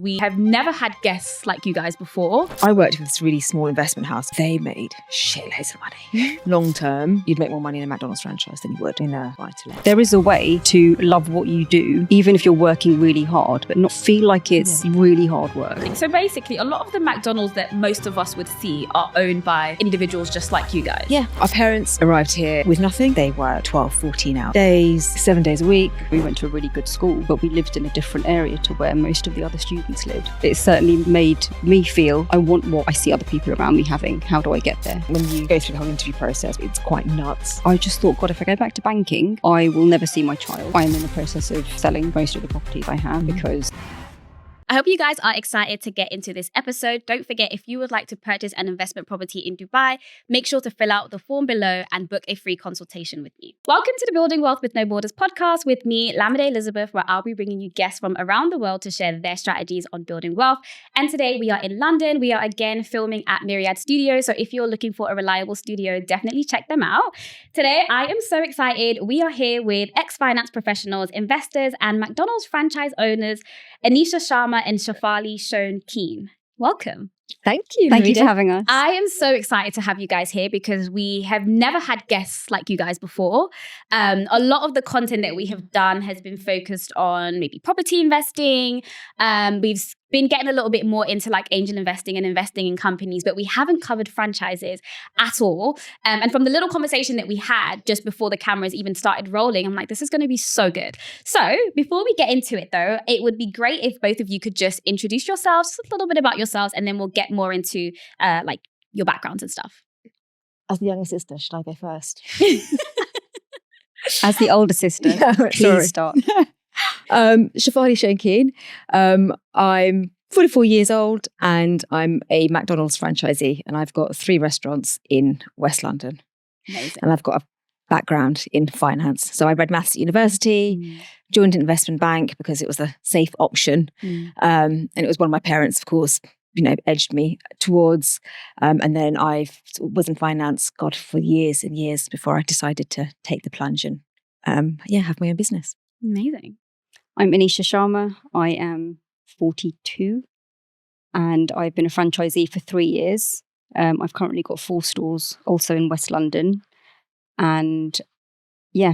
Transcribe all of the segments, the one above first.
We have never had guests like you guys before. I worked with this really small investment house. They made shitloads of money. Long term, you'd make more money in a McDonald's franchise than you would in a buy-to-let. There is a way to love what you do, even if you're working really hard, but not feel like it's really hard work. So basically, a lot of the McDonald's that most of us would see are owned by individuals just like you guys. Yeah. Our parents arrived here with nothing. They worked 12, 14-hour days, 7 days a week. We went to a really good school, but we lived in a different area to where most of the other students lived. It certainly made me feel I want what I see other people around me having. How do I get there? When you go through the whole interview process, it's quite nuts. I just thought, God, if I go back to banking, I will never see my child. I am in the process of selling most of the properties I have because I hope you guys are excited to get into this episode. Don't forget, if you would like to purchase an investment property in Dubai, make sure to fill out the form below and book a free consultation with me. Welcome to the Building Wealth with No Borders podcast with me, Lamide Elizabeth, where I'll be bringing you guests from around the world to share their strategies on building wealth. And today we are in London. We are again filming at Myriad Studios. So if you're looking for a reliable studio, definitely check them out. Today, I am so excited. We are here with ex-finance professionals, investors, and McDonald's franchise owners, Anisha Sharma and Shafali Shown-Keen. Welcome. Thank you. Thank you for having us. I am so excited to have you guys here because we have never had guests like you guys before. A lot of the content that we have done has been focused on maybe property investing. We've been getting a little bit more into like angel investing and investing in companies, but we haven't covered franchises at all. And from the little conversation that we had just before the cameras even started rolling, I'm like, this is going to be so good. So before we get into it though, it would be great if both of you could just introduce yourselves, just a little bit about yourselves, and then we'll get more into like your backgrounds and stuff. As the younger sister, should I go first? As the older sister, please start. Shafali Shown-Keen. I'm 44 years old and I'm a McDonald's franchisee, and I've got 3 restaurants in West London. Amazing. And I've got a background in finance. So I read maths at university, joined an investment bank because it was a safe option. And it was one of my parents, of course, edged me towards. And then I was in finance, God, for years and years before I decided to take the plunge and have my own business. Amazing. I'm Anisha Sharma. I am 42 and I've been a franchisee for 3 years. I've currently got 4 stores also in West London. And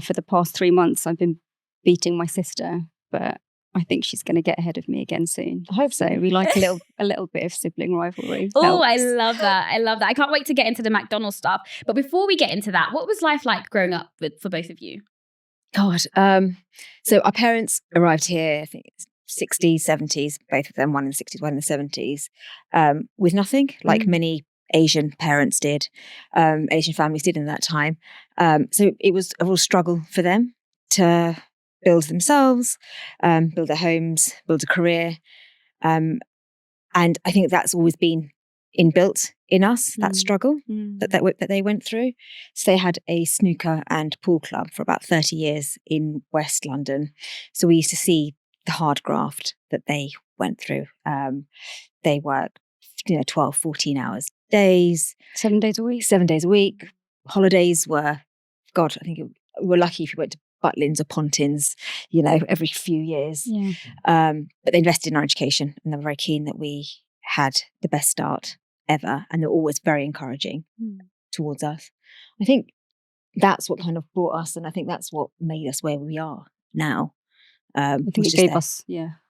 for the past 3 months, I've been beating my sister, but I think she's going to get ahead of me again soon. I hope so. We like a little bit of sibling rivalry. Oh, I love that. I can't wait to get into the McDonald's stuff. But before we get into that, what was life like growing up for both of you? God. So our parents arrived here, I think 60s, 70s, both of them, one in the 60s, one in the 70s, with nothing, like many Asian parents did, Asian families did in that time. So it was a real struggle for them to build themselves, build their homes, build a career. And I think that's always been inbuilt in us, that struggle that they went through. So they had a snooker and pool club for about 30 years in West London. So we used to see the hard graft that they went through. They worked 12, 14 hours days. 7 days a week. 7 days a week. Holidays were, God, I think we were lucky if we went to Butlins or Pontins, every few years. Yeah. But they invested in our education and they were very keen that we had the best start ever. And they're always very encouraging towards us. I think that's what kind of brought us, and I think that's what made us where we are now. I think it gave us,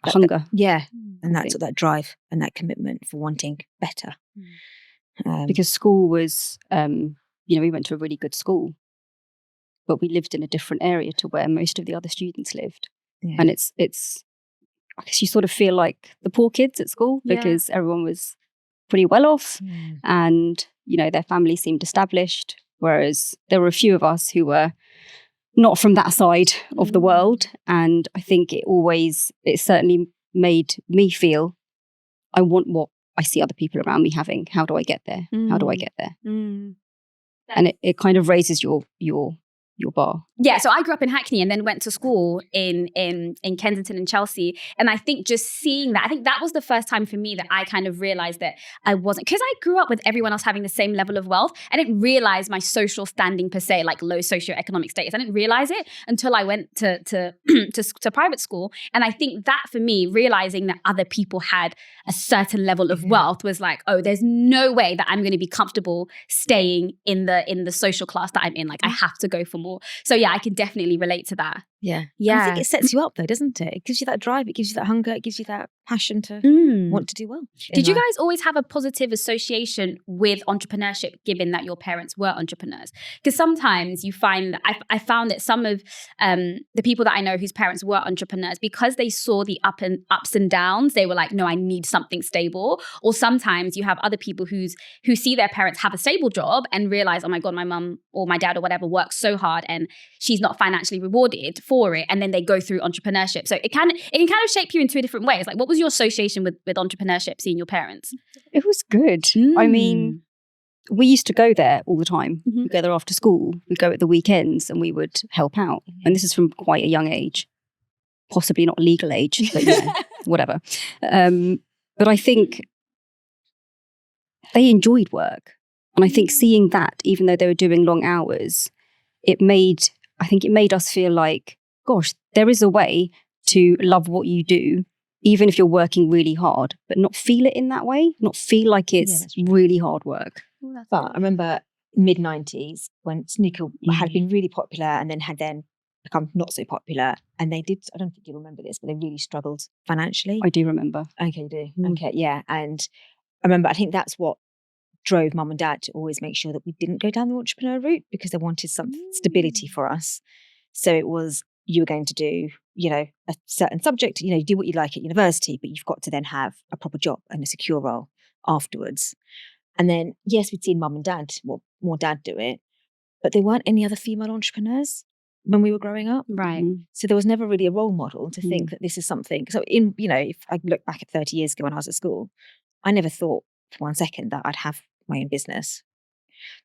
hunger. And that's what that drive and that commitment for wanting better. Because school was, we went to a really good school, but we lived in a different area to where most of the other students lived. Yeah. And it's, I guess you sort of feel like the poor kids at school because everyone was pretty well off and, their family seemed established. Whereas there were a few of us who were not from that side of the world. And I think it certainly made me feel I want what I see other people around me having. How do I get there? How do I get there? And it kind of raises your your bar? Yeah, so I grew up in Hackney and then went to school in Kensington and Chelsea. And I think just seeing that, I think that was the first time for me that I kind of realized that I wasn't, because I grew up with everyone else having the same level of wealth. I didn't realize my social standing per se, like low socioeconomic status. I didn't realize it until I went to private school. And I think that for me, realizing that other people had a certain level of wealth was like, oh, there's no way that I'm going to be comfortable staying in the social class that I'm in. Like I have to go for more. So yeah, I can definitely relate to that. Yeah. Yeah. I think it sets you up though, doesn't it? It gives you that drive, it gives you that hunger, it gives you that passion to want to do well. Did you guys always have a positive association with entrepreneurship, given that your parents were entrepreneurs? Because sometimes you find that I found that some of the people that I know whose parents were entrepreneurs, because they saw the ups and downs, they were like, no, I need something stable. Or sometimes you have other people who see their parents have a stable job and realize, oh my God, my mum or my dad or whatever works so hard and she's not financially rewarded for it. And then they go through entrepreneurship. So it can kind of shape you in two different ways. Like, what was your association with entrepreneurship, seeing your parents? It was good. I mean, we used to go there all the time. We'd go there after school. We'd go at the weekends and we would help out. And this is from quite a young age, possibly not legal age, but whatever. But I think they enjoyed work. And I think seeing that, even though they were doing long hours, it made us feel like, gosh, there is a way to love what you do, even if you're working really hard, but not feel it in that way, not feel like it's really hard work. But I remember mid-90s when snooker had been really popular and then had become not so popular. And they did, I don't think you remember this, but they really struggled financially. I do remember. Okay, you do. Okay, yeah. And I remember, I think that's what drove mum and dad to always make sure that we didn't go down the entrepreneur route, because they wanted some stability for us. So it was, you were going to do, a certain subject, you do what you like at university, but you've got to then have a proper job and a secure role afterwards. And then, yes, we'd seen mum and dad, more dad do it, but there weren't any other female entrepreneurs when we were growing up. Right. So there was never really a role model to think that this is something. So if I look back at 30 years ago when I was at school, I never thought for 1 second that I'd have my own business.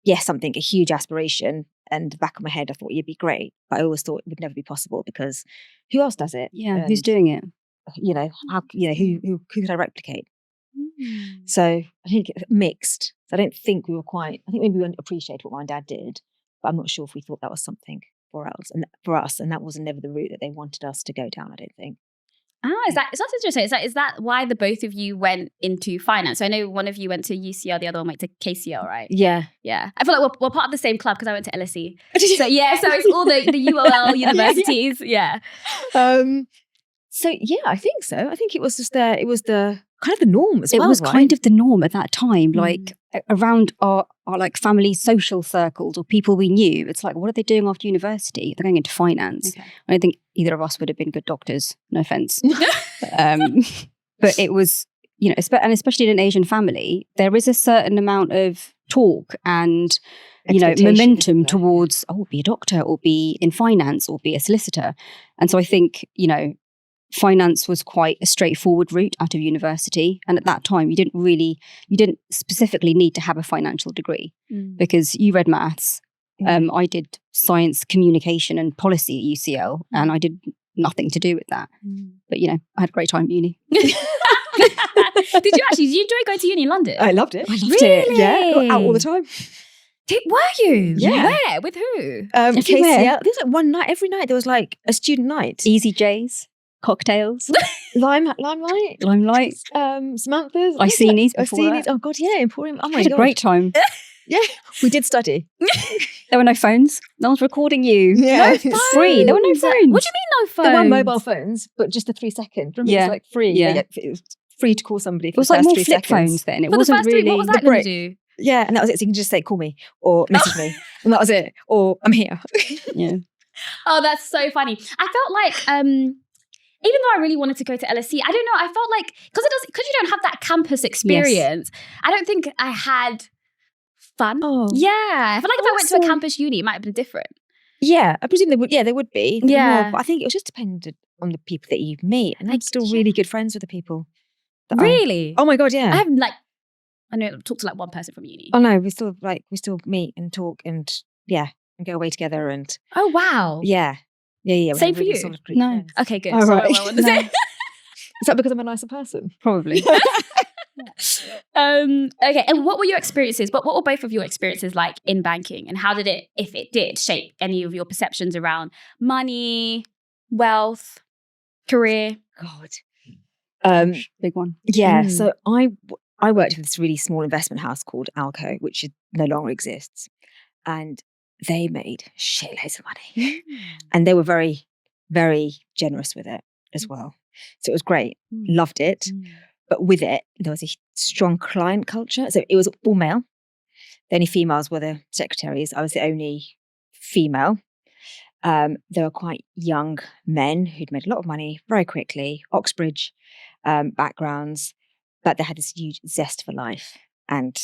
Yes, a huge aspiration, and the back of my head I thought it'd be great, but I always thought it would never be possible because who else does it? Yeah, and who's doing it? Who could I replicate? So I think it's mixed. So I don't think we were I think maybe we wouldn't appreciate what my dad did, but I'm not sure if we thought that was something for us, and that was never the route that they wanted us to go down, I don't think. That's interesting. Is that why the both of you went into finance? So I know one of you went to UCL, the other one went to KCL, right? Yeah. Yeah. I feel like we're part of the same club because I went to LSE. So yeah, so it's all the UOL universities. Yeah. So yeah, I think so. I think it was just it was the kind of the norm as well. It was right? kind of the norm at that time, like around our like family social circles or people we knew. It's like, what are they doing after university? They're going into finance. Okay. I don't think either of us would have been good doctors. No offense. But it was, and especially in an Asian family, there is a certain amount of talk and momentum towards, be a doctor or be in finance or be a solicitor. And so I think, finance was quite a straightforward route out of university. And at that time, you didn't specifically need to have a financial degree because you read maths. I did science, communication and policy at UCL, and I did nothing to do with that. But, I had a great time at uni. Did you enjoy going to uni in London? I loved it. Really? Yeah, out all the time. Were you? Yeah. Where? With who? KCL. There's one night, every night there was like a student night. Easy J's. Cocktails, Limelight, Samantha's, Iceni's before that. Oh God, yeah, Emporium. Oh my God, had a great time. Yeah, we did study. There were no phones. No one's recording you. Yeah, no phones. Free. There were no phones. What do you mean no phones? There were mobile phones, but just the 3 seconds. Remember, it was like free. Yeah, it was free to call somebody. It was like more flip phones then. It wasn't really. What was that going to do? Yeah, and that was it. So you can just say, "Call me" or message me, and that was it. Or I'm here. Yeah. Oh, that's so funny. I felt like. Even though I really wanted to go to LSE, I don't know, I felt like, because you don't have that campus experience, I don't think I had fun. Oh. Yeah. I feel like if I went to a campus uni, it might have been different. Yeah, I presume they would. Yeah, they would be. Yeah. But I think it was just dependent on the people that you meet. And I'm still really good friends with the people. Really? Oh my God, yeah. I have I know I've talked to one person from uni. Oh no, we still meet and talk and yeah. and go away together. And oh wow, yeah. We Same had a for really you? solid group of No. friends. okay, good. Oh, So right. I want to say. Is that because I'm a nicer person? Probably. Okay, and what were your experiences? What were both of your experiences like in banking, and how did it, if it did, shape any of your perceptions around money, wealth, career? God, Big one. yeah. Mm. So I worked with this really small investment house called Alco, which no longer exists, and they made shitloads of money, and they were very, very generous with it as well. So it was great. Loved it. But with it, there was a strong client culture. So it was all male. The only females were the secretaries. I was the only female. There were quite young men who'd made a lot of money very quickly, Oxbridge backgrounds, but they had this huge zest for life. And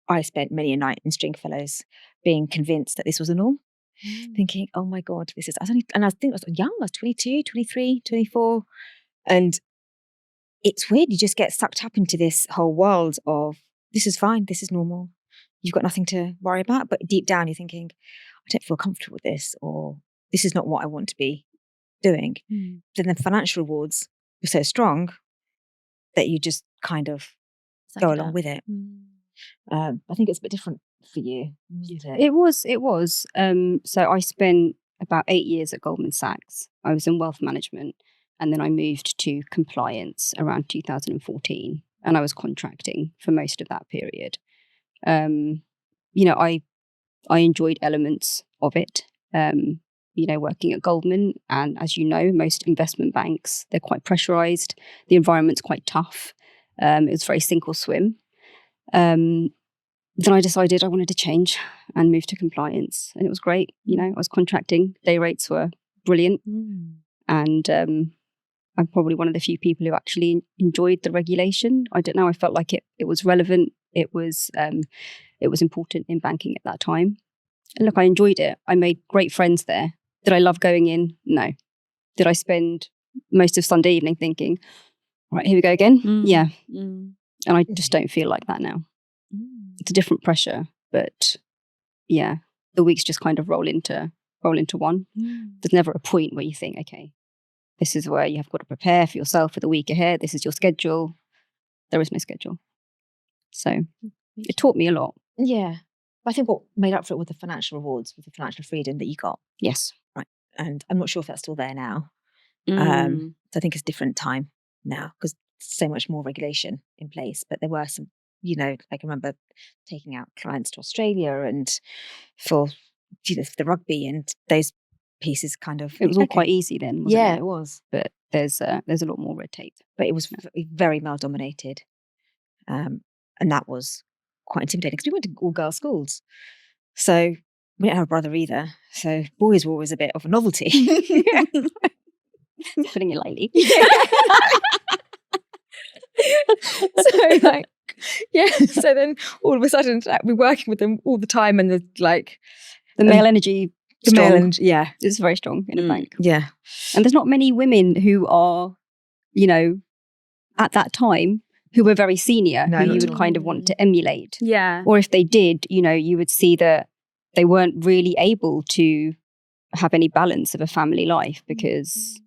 I spent many a night in Stringfellows being convinced that this was the norm, thinking, oh my God, I think I was young, I was 22, 23, 24. And it's weird. You just get sucked up into this whole world of this is fine, this is normal. You've got nothing to worry about. But deep down, you're thinking, I don't feel comfortable with this, or this is not what I want to be doing. Then the financial rewards were so strong that you just kind of go along with it. I think it's a bit different for you. It was. So I spent about 8 years at Goldman Sachs. I was in wealth management. And then I moved to compliance around 2014, and I was contracting for most of that period. I enjoyed elements of it. Working at Goldman, and as you know, most investment banks, they're quite pressurized. The environment's quite tough. It was very sink or swim. Then I decided I wanted to change and move to compliance, and it was great. I was contracting. Day rates were brilliant, and I'm probably one of the few people who actually enjoyed the regulation. I don't know. I felt like it was relevant. It was important in banking at that time. And look, I enjoyed it. I made great friends there. Did I love going in? No. Did I spend most of Sunday evening thinking, right, here we go again? Yeah. And I just don't feel like that now. It's a different pressure, but yeah, the weeks just kind of roll into one. There's never a point where you think, okay, this is where you have got to prepare for yourself for the week ahead. This is your schedule. There is no schedule. So it taught me a lot. Yeah. I think what made up for it were the financial rewards, with the financial freedom that you got. Yes. Right. And I'm not sure if that's still there now. So I think it's a different time now because so much more regulation in place. But there were some, I remember taking out clients to Australia and for the rugby and those pieces kind of. It was all quite easy then, wasn't it? It was. But there's a lot more red tape. But it was very male dominated. And that was quite intimidating because we went to all girls schools. So we didn't have a brother either. So boys were always a bit of a novelty. Putting it lightly. So then all of a sudden we're working with them all the time and the male energy. The male energy, it's very strong in a bank. Yeah. And there's not many women who are, at that time, who were very senior, who you would kind of want to emulate. Yeah. Or if they did, you would see that they weren't really able to have any balance of a family life because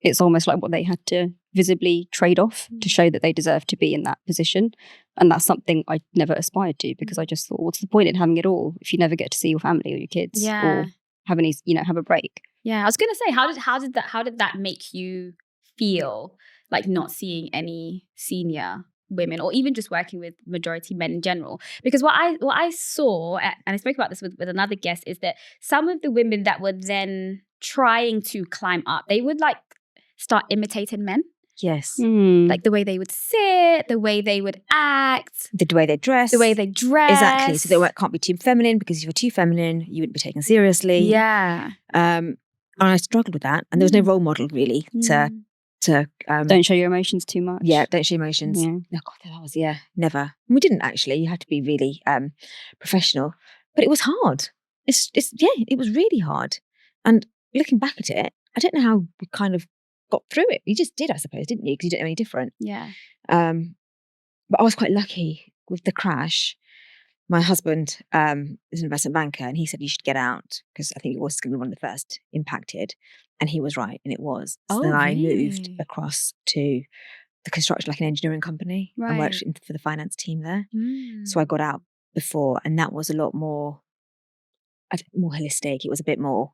it's almost like what they had to visibly trade off to show that they deserve to be in that position. And that's something I never aspired to because I just thought, what's the point in having it all if you never get to see your family or your kids or have any, have a break? Yeah. I was going to say, how did that make you feel, like not seeing any senior women or even just working with majority men in general? Because what I saw, and I spoke about this with another guest, is that some of the women that were then trying to climb up, they would start imitating men. Yes. Like the way they would sit, the way they would act. The way they dress. The way they dress. Exactly. So they can't be too feminine because if you're too feminine, you wouldn't be taken seriously. Yeah. And I struggled with that. And there was no role model really to don't show your emotions too much. Yeah, don't show emotions. Yeah. Oh God, that was never. And we didn't actually. You had to be really professional, but it was hard. It was really hard. And looking back at it, I don't know how we kind of got through it. You just did, I suppose, didn't you? Because you didn't know any different. Yeah. But I was quite lucky with the crash. my husband is an investment banker, and he said you should get out because I think it was going to be one of the first impacted. And he was right, and it was. So then I moved across to the construction, like an engineering company, and worked for the finance team there. So I got out before, and that was a lot more holistic. It was a bit more,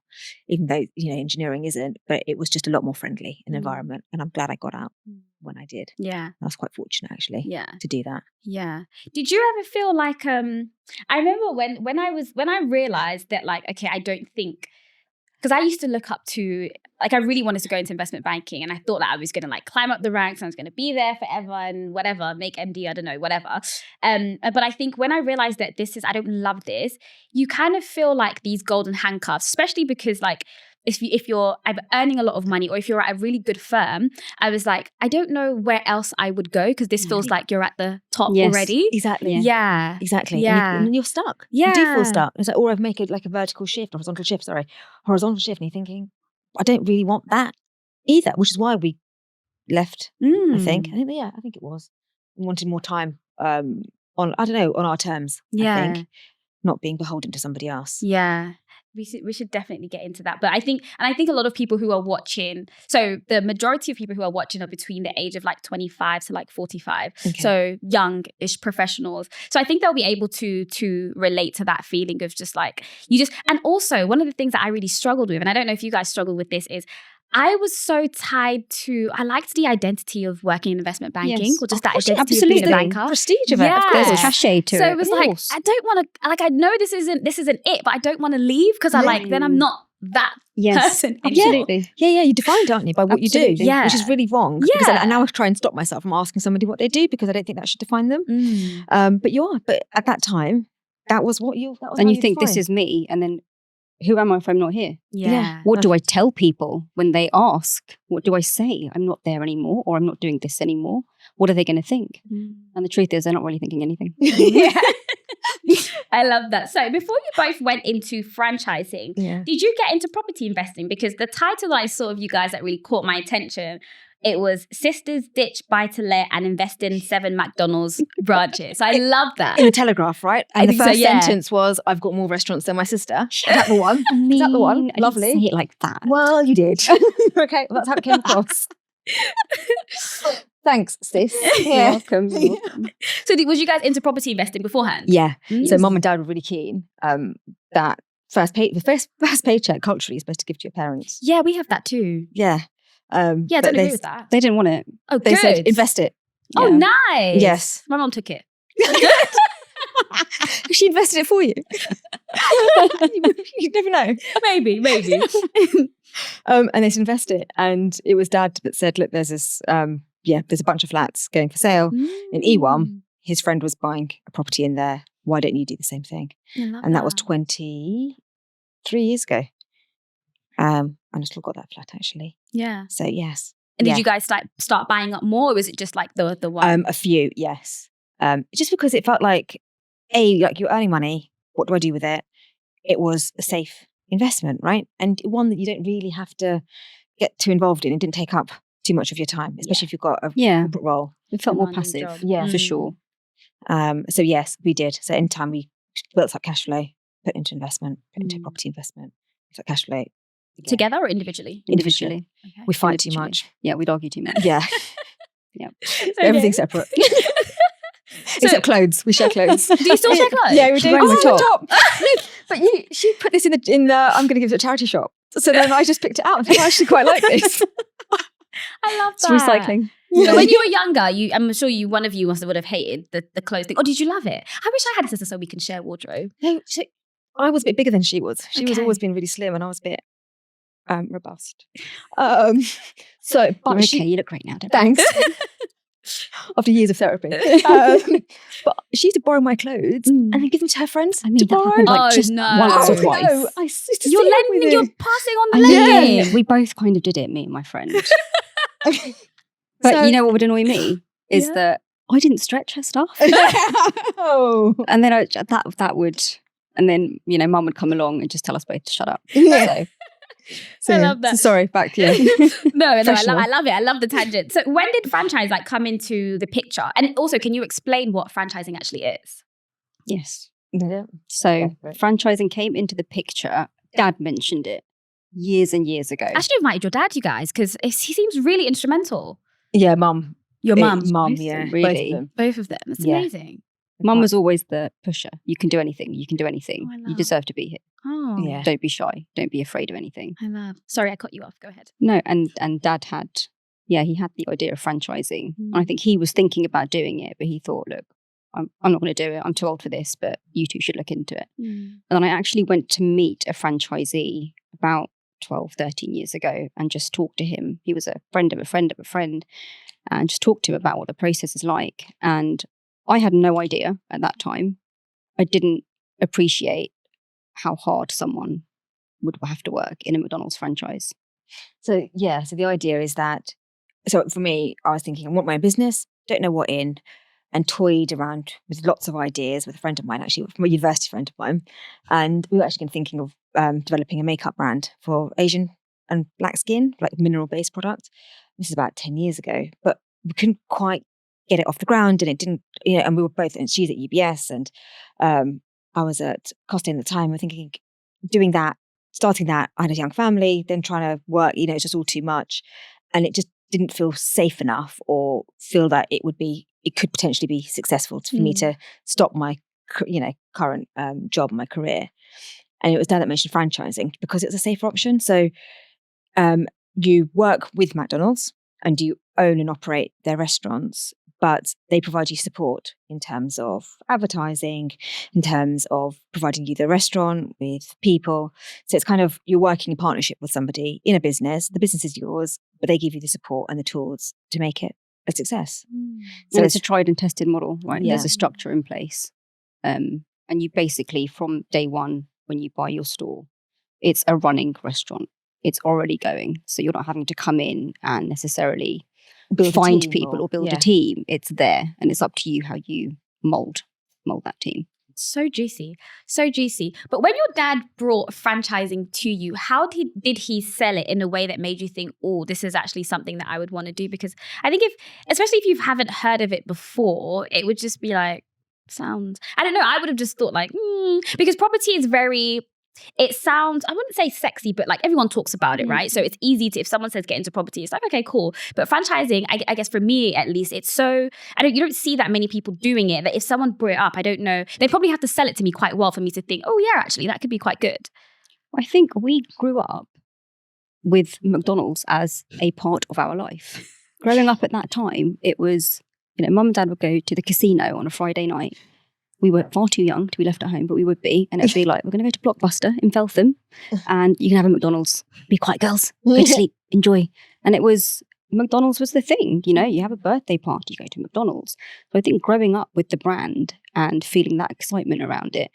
even though engineering isn't, but it was just a lot more friendly an environment. And I'm glad I got out when I did. Yeah, I was quite fortunate actually. To do that. Yeah. Did you ever feel like I remember when I realized that, like, okay, I don't think, because I used to look up to, like, I really wanted to go into investment banking, and I thought that I was going to like climb up the ranks and I was going to be there forever and whatever, make MD, I don't know, whatever. But I think when I realized that I don't love this, you kind of feel like these golden handcuffs, especially because, like, if you're either earning a lot of money or if you're at a really good firm, I was like, I don't know where else I would go because this feels like you're at the top already. Exactly. Yeah. Exactly. Yeah. And you're stuck. Yeah. You do feel stuck. It's like, or I've made a horizontal shift, and you're thinking, I don't really want that either, which is why we left, I think. I think it was. We wanted more time on our terms, I think, not being beholden to somebody else. Yeah. We should definitely get into that. But I think a lot of people who are watching, so the majority of people who are watching are between the age of like 25 to like 45. Okay. So young-ish professionals. So I think they'll be able to relate to that feeling of just like, and also one of the things that I really struggled with, and I don't know if you guys struggle with this, is I was so tied to, I liked the identity of working in investment banking, or just that identity of being a banker. Prestige of it. Yeah. There's a cachet to it. So it was like, I don't want to, like, I know this isn't it, but I don't want to leave because then I'm not that person anymore. Absolutely. Yeah, you're defined, aren't you, by what you do? Yeah. Which is really wrong. Yeah. Because I now try and stop myself from asking somebody what they do because I don't think that should define them. But you are. But at that time, that was what you. That was and you think defined. This is me, and then who am I if I'm not here? Yeah. What do I tell people when they ask? What do I say? I'm not there anymore, or I'm not doing this anymore. What are they going to think? And the truth is, they're not really thinking anything. Yeah. I love that. So before you both went into franchising, did you get into property investing? Because the title that I saw of you guys that really caught my attention, it was Sisters Ditch Buy to Let and Invest in 7 McDonald's branches. I love that. In the Telegraph, right? And the first sentence was, I've got more restaurants than my sister. Is that the one? Is that the one? Lovely. I didn't say it like that. Well, you did. Okay, well, that's how it came across. Thanks, sis. You're welcome. So was you guys into property investing beforehand? Yeah. So mum and dad were really keen that the first paycheck culturally is supposed to give to your parents. Yeah, we have that too. Yeah. I don't agree with that. They didn't want it. Oh, they said invest it. Oh, nice. Yes. My mom took it. She invested it for you. You never know. Maybe. And they said invest it. And it was dad that said, look, there's this, there's a bunch of flats going for sale in E1. His friend was buying a property in there. Why don't you do the same thing? And that was 23 years ago. And I still got that flat actually. Yeah. So yes. And did you guys start buying up more, or was it just like the one? A few, yes. Just because it felt like you're earning money. What do I do with it? It was a safe investment, right? And one that you don't really have to get too involved in. It didn't take up too much of your time, especially if you've got a corporate role. It felt more passive. Yeah, for sure. So yes, we did. So in time we built up cash flow, put into investment, put into property investment, built up cash flow. Together or individually? Individually. Okay. We fight too much. Yeah, we'd argue too much. Yeah. Yeah. Everything's separate. Except clothes. We share clothes. Do you still share clothes? Yeah, we do. The top. But she put this in the I'm going to give it to a charity shop. So then I just picked it out and thought, I actually quite like this. I love that. It's recycling. So when you were younger, I'm sure one of you would have hated the clothes thing. Or did you love it? I wish I had a sister so we can share wardrobe. No, I was a bit bigger than she was. She was always been really slim and I was a bit robust. So, but okay, you look great now. Thanks. After years of therapy. But she used to borrow my clothes and then give them to her friends to borrow. Once or twice. No, you're lending, you're passing on the lending. Yeah. We both kind of did it, me and my friend. But you know what would annoy me is that I didn't stretch her stuff. And then that would, and then mum would come along and just tell us both to shut up. So I love that. So sorry, back to you. No, I love it. I love the tangent. So when did franchise come into the picture? And also, can you explain what franchising actually is? Yes. Yeah. So franchising came into the picture. Dad mentioned it years and years ago. I should have invited your dad, you guys, because he seems really instrumental. Yeah, mum. Your mum? Mum, Both of yeah. them, really. Both of them. It's amazing. Mum was always the pusher. You can do anything. You can do anything. Oh, I You love. deserve to be here. Oh, Yeah. Don't be shy. Don't be afraid of anything. I love. Sorry, I cut you off. Go ahead. No, and Dad had, he had the idea of franchising. And I think he was thinking about doing it, but he thought, look, I'm not going to do it. I'm too old for this, but you two should look into it. And then I actually went to meet a franchisee about 12, 13 years ago and just talked to him. He was a friend of a friend of a friend, and just talked to him about what the process is like. And I had no idea at that time. I didn't appreciate how hard someone would have to work in a McDonald's franchise. So the idea is that, so for me, I was thinking, I want my own business, don't know what in, and toyed around with lots of ideas with a friend of mine, actually, from a university friend of mine. And we were actually thinking of developing a makeup brand for Asian and black skin, like mineral-based product. This is about 10 years ago, but we couldn't quite get it off the ground, and it didn't, and we were both, and she's at UBS, and I was at Costa at the time. We're thinking, doing that, starting that, I had a young family, then trying to work, it's just all too much. And it just didn't feel safe enough, or feel that it could potentially be successful for me to stop my, current job, my career. And it was Dad that mentioned franchising because it's a safer option. So you work with McDonald's and you own and operate their restaurants, but they provide you support in terms of advertising, in terms of providing you the restaurant with people. So it's kind of, you're working in partnership with somebody in a business. The business is yours, but they give you the support and the tools to make it a success. So it's a tried and tested model, right? Yeah. There's a structure in place. And you basically, from day one, when you buy your store, it's a running restaurant. It's already going. So you're not having to come in and necessarily find people or build a team. It's there, and it's up to you how you mold that team. So juicy. But when your dad brought franchising to you, how did he sell it in a way that made you think, oh, this is actually something that I would want to do? Because I think especially if you haven't heard of it before, it would just be like, I don't know, I would have just thought like, because property is it sounds, I wouldn't say sexy, but like everyone talks about it, right? So it's easy to, if someone says get into property, it's like, okay, cool. But franchising, I guess for me at least, it's so, you don't see that many people doing it, that if someone brought it up, I don't know, they probably have to sell it to me quite well for me to think, oh yeah, actually that could be quite good. I think we grew up with McDonald's as a part of our life. Growing up at that time, it was, Mum and Dad would go to the casino on a Friday night. We were far too young to be left at home, but we would be. And it'd be like, we're going to go to Blockbuster in Feltham and you can have a McDonald's. Be quiet, girls. Go to sleep. Enjoy. And McDonald's was the thing. You have a birthday party, you go to McDonald's. So I think growing up with the brand and feeling that excitement around it,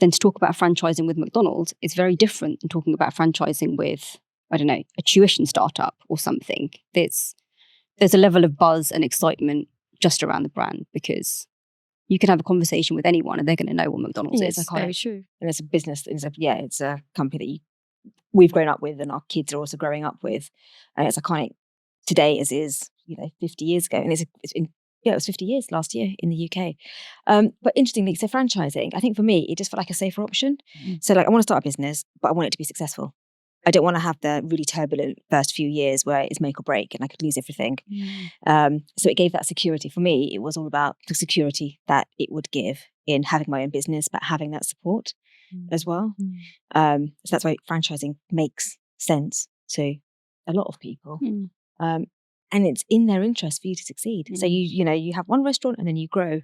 then to talk about franchising with McDonald's is very different than talking about franchising with, I don't know, a tuition startup or something. There's a level of buzz and excitement just around the brand, because you can have a conversation with anyone and they're going to know what McDonald's is. That's very true. And it's a business, it's a company that we've grown up with and our kids are also growing up with. And it's iconic today as is, 50 years ago. And it was 50 years last year in the UK. But interestingly, so franchising, I think for me, it just felt like a safer option. So like, I want to start a business, but I want it to be successful. I don't want to have the really turbulent first few years where it's make or break and I could lose everything. So it gave that security. For me, it was all about the security that it would give in having my own business, but having that support as well. So that's why franchising makes sense to a lot of people. And it's in their interest for you to succeed. So you have one restaurant and then you grow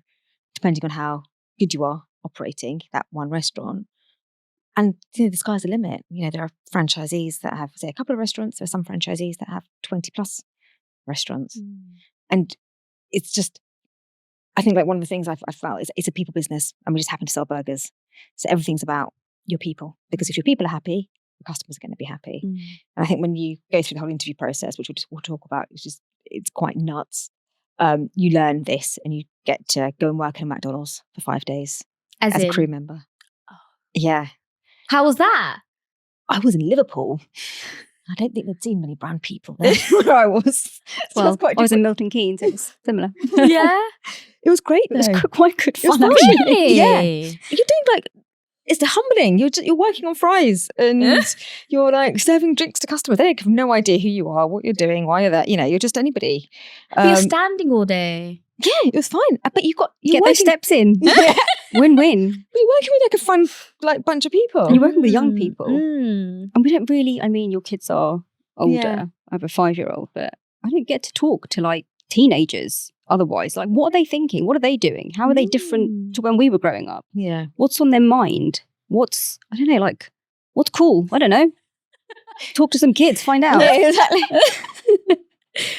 depending on how good you are operating that one restaurant. And the sky's the limit. There are franchisees that have, say, a couple of restaurants. There are some franchisees that have 20 plus restaurants. And it's just, I think like one of the things I've felt is it's a people business and we just happen to sell burgers. So everything's about your people, because if your people are happy, the customers are going to be happy. And I think when you go through the whole interview process, which we'll talk about, it's quite nuts. You learn this and you get to go and work in a McDonald's for 5 days as a crew member. Yeah. How was that? I was in Liverpool. I don't think they'd seen many brown people there where I was. Well, I was in Milton Keynes. It was similar. Yeah. It was great. It was though. quite good It was fun, fun. actually. Yeah. You're doing like, it's humbling. You're working on fries and you're like serving drinks to customers. They have no idea who you are, what you're doing, why you're there. You're just anybody. But you're standing all day. Yeah, it was fine. But you're Get those steps in. Yeah. Win-win. You're working with like a fun bunch of people. And you're working with young people. Mm. And we don't really, your kids are older. Yeah. I have a 5-year-old, but I don't get to talk to like teenagers otherwise. Like, what are they thinking? What are they doing? How are they different to when we were growing up? Yeah. What's on their mind? What's cool? I don't know. Talk to some kids, find out. Yeah, exactly.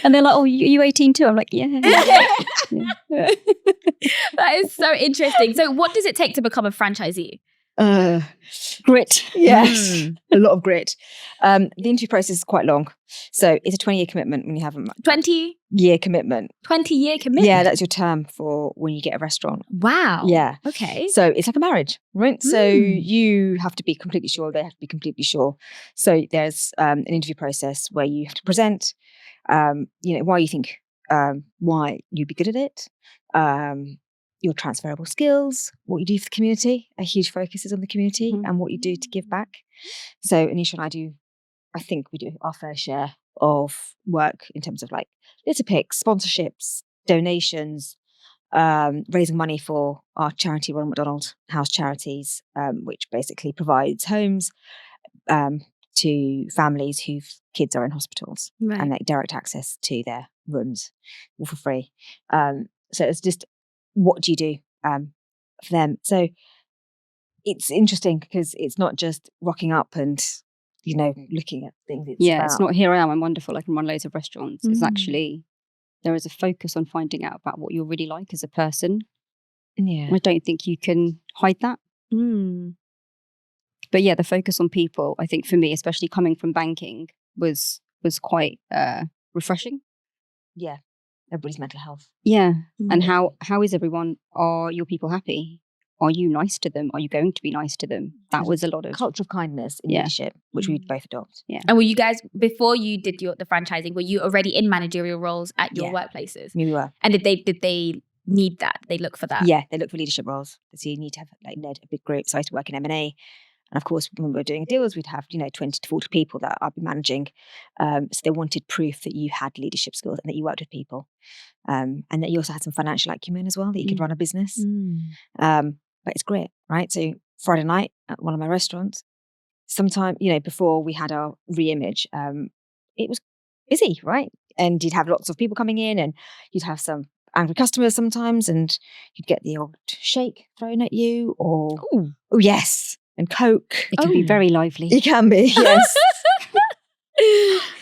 And they're like, oh, you 18 too? I'm like, yeah. That is so interesting. So what does it take to become a franchisee? Grit. Yes. A lot of grit. The interview process is quite long. So it's a 20-year commitment when you have a 20-year commitment. 20-year commitment? Yeah, that's your term for when you get a restaurant. Wow. Yeah. Okay. So it's like a marriage, right? So you have to be completely sure, they have to be completely sure. So there's an interview process where you have to present, why you think, why you'd be good at it, your transferable skills, what you do for the community. A huge focus is on the community and what you do to give back. So Anisha and I think we do our fair share of work in terms of like litter picks, sponsorships, donations, raising money for our charity, Ronald McDonald House Charities, which basically provides homes to families whose kids are in hospitals and like direct access to their rooms all for free. So it's just, what do you do for them? So it's interesting because it's not just rocking up and, looking at things. It's not here I am, I'm wonderful, I can run loads of restaurants. It's actually, there is a focus on finding out about what you're really like as a person. Yeah. I don't think you can hide that. But yeah, the focus on people, I think for me, especially coming from banking, was quite refreshing. Yeah. Everybody's mental health. Yeah. And how is everyone? Are your people happy? Are you nice to them? Are you going to be nice to them? That was a lot of culture of kindness in leadership, which we both adopt. Yeah. And were you guys, before you did the franchising, were you already in managerial roles at your workplaces? We were. And did they need that? They look for that? Yeah, they look for leadership roles. So you need to have led a big group. So I used to work in M&A. And of course, when we were doing deals, we'd have, 20 to 40 people that I'd be managing. So they wanted proof that you had leadership skills and that you worked with people. And that you also had some financial acumen as well, that you could run a business. But it's great, right? So Friday night at one of my restaurants, sometime, before we had our re-image, it was busy, right? And you'd have lots of people coming in and you'd have some angry customers sometimes and you'd get the old shake thrown at you or, oh yes, and Coke. It can be very lively. It can be, yes.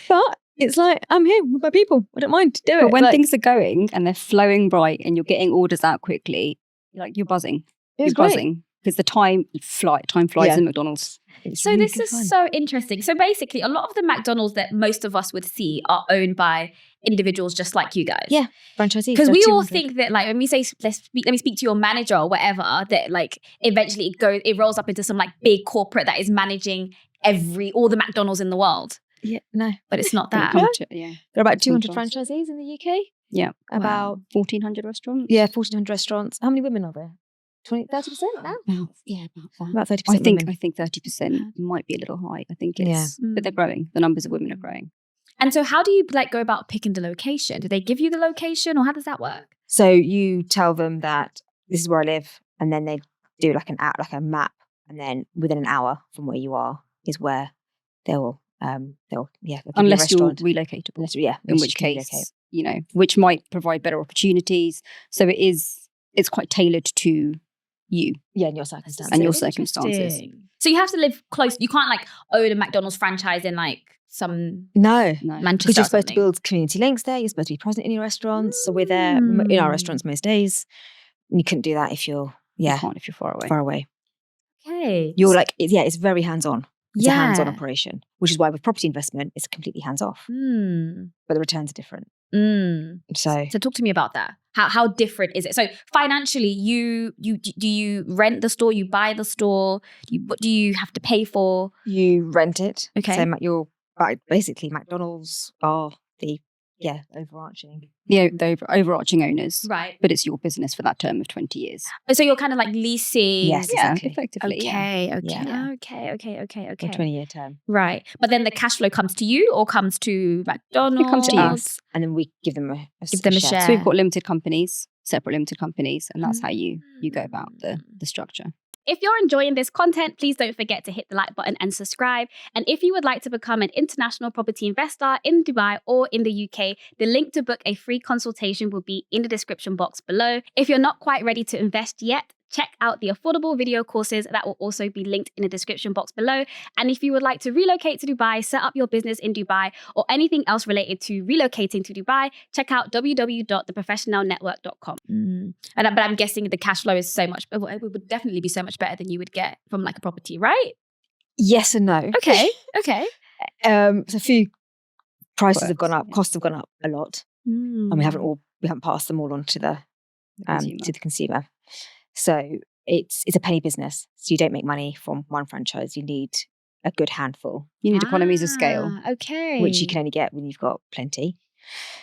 But it's like, I'm here with my people. I don't mind to do it. But when things are going and they're flowing bright and you're getting orders out quickly, you're buzzing. You're buzzing because the time flies in McDonald's. So really this is fun. So interesting. So basically, a lot of the McDonald's that most of us would see are owned by individuals just like you guys. Yeah, franchisees. Because we all think that, when we say let me speak to your manager or whatever, that eventually it rolls up into some big corporate that is managing all the McDonald's in the world. Yeah, no, but it's not that. Yeah, there are about 200 franchisees in the UK. Yeah, about 1,400 restaurants. Yeah, 1,400 restaurants. How many women are there? 30% now? About that. About 30%. I think 30% might be a little high. I think it's, but they're growing. The numbers of women are growing. And so how do you go about picking the location? Do they give you the location or how does that work? So you tell them that this is where I live and then they do a map and then within an hour from where you are is where they'll unless you're relocatable. In which case, which might provide better opportunities. So it's quite tailored to you. Yeah, and your circumstances. So you have to live close. You can't own a McDonald's franchise in some no Manchester. Because you're supposed to build community links there. You're supposed to be present in your restaurants. So we're there in our restaurants most days. And you couldn't do that if you're you can't if you're far away. Okay. You're it's very hands-on. It's a hands-on operation, which is why with property investment, it's completely hands-off. But the returns are different. So talk to me about that. How different is it? So financially, do you rent the store? You buy the store? What do you have to pay for? You rent it. Okay. So basically McDonald's are the overarching. The overarching owners. Right. But it's your business for that term of 20 years. So you're kind of like leasing. Yes, exactly. Effectively. Okay. A 20-year term. Right. But then the cash flow comes to you or comes to McDonald's? It comes to us, and then we give them a share. So we've got limited companies, separate limited companies, and that's how you go about the structure. If you're enjoying this content, please don't forget to hit the like button and subscribe. And if you would like to become an international property investor in Dubai or in the UK, the link to book a free consultation will be in the description box below. If you're not quite ready to invest yet, check out the affordable video courses that will also be linked in the description box below. And if you would like to relocate to Dubai, set up your business in Dubai, or anything else related to relocating to Dubai, check out www.theprofessionalnetwork.com. But I'm guessing the cash flow is so much, it would definitely be so much better than you would get from like a property, right? Yes and no. Okay. So a few prices have gone up, costs have gone up a lot, and we haven't passed them all on to the consumer. So it's a penny business. So you don't make money from one franchise. You need a good handful. You need economies of scale. Okay. Which you can only get when you've got plenty.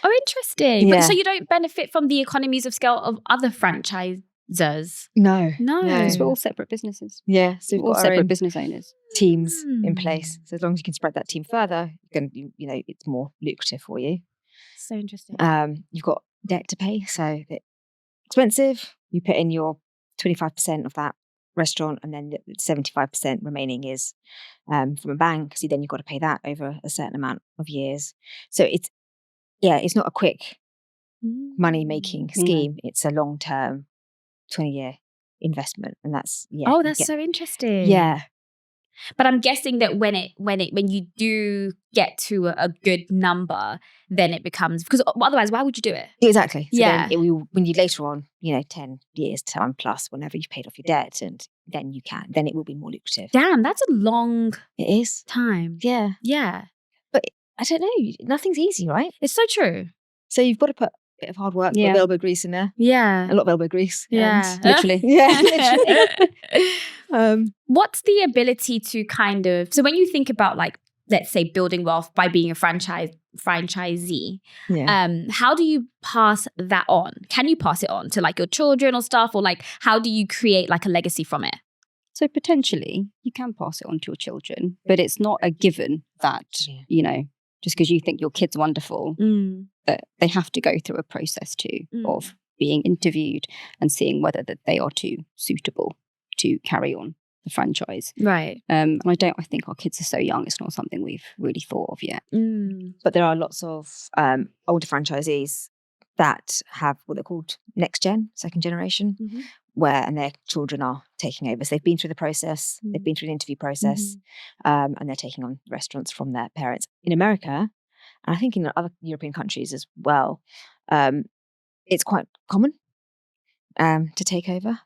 Oh, interesting. Yeah. But so you don't benefit from the economies of scale of other franchisors? No. Because we're all separate businesses. Yeah. So we've all got separate business owners. Teams in place. So as long as you can spread that team further, it's more lucrative for you. So interesting. You've got debt to pay, so it's expensive. You put in your 25% of that restaurant, and then 75% remaining is from a bank. So then you've got to pay that over a certain amount of years. So it's not a quick money making scheme. It's a long term, 20-year investment, and that's so interesting. Yeah. But I'm guessing that when you do get to a good number, then it becomes, because otherwise, why would you do it? Exactly. So yeah. Then when you later on, 10 years time plus, whenever you've paid off your debt, and then it will be more lucrative. Damn, that's a long time. Yeah. Yeah. But I don't know. Nothing's easy, right? It's so true. So you've got to put a bit of hard work, a bit of elbow grease in there. Yeah. A lot of elbow grease. Yeah. Literally. Yeah. Literally. What's the ability to kind of, so when you think about like, let's say building wealth by being a franchisee, how do you pass that on? Can you pass it on to like your children or stuff, or like how do you create like a legacy from it? So potentially you can pass it on to your children, but it's not a given that, just because you think your kid's wonderful, that they have to go through a process too of being interviewed and seeing whether that they are too suitable to carry on the franchise. Right. And I think our kids are so young, it's not something we've really thought of yet. But there are lots of older franchisees that have what they're called next gen, second generation, and their children are taking over. So they've been through the process, they've been through the interview process, and they're taking on restaurants from their parents. In America, and I think in other European countries as well, it's quite common to take over.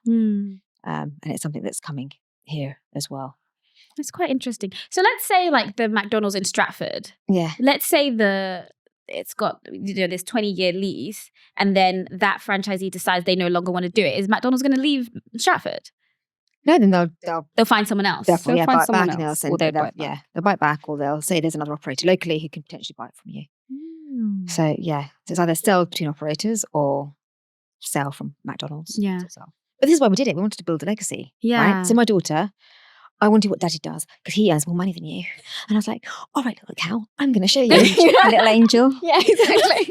And it's something that's coming here as well. It's quite interesting. So let's say like the McDonald's in Stratford. Yeah. Let's say it's got this 20-year lease, and then that franchisee decides they no longer want to do it. Is McDonald's going to leave Stratford? No, then they'll find someone else. They'll find someone else, they'll bite back, or they'll say there's another operator locally who can potentially buy it from you. So it's either sell between operators or sell from McDonald's. Yeah. But this is why we did it. We wanted to build a legacy. Yeah. Right? So my daughter, I want to do what Daddy does because he earns more money than you. And I was like, all right, little cow, I'm going to show you. Little angel. Yeah, exactly.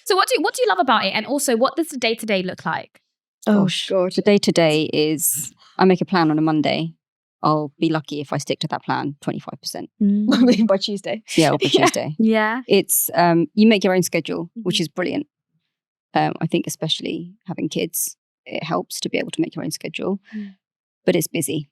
So what do you love about it? And also, what does the day-to-day look like? Oh, God. The day-to-day is, I make a plan on a Monday. I'll be lucky if I stick to that plan 25%. By Tuesday. Yeah, or by Tuesday. Yeah. It's, you make your own schedule, which is brilliant. I think especially having kids, it helps to be able to make your own schedule. But it's busy.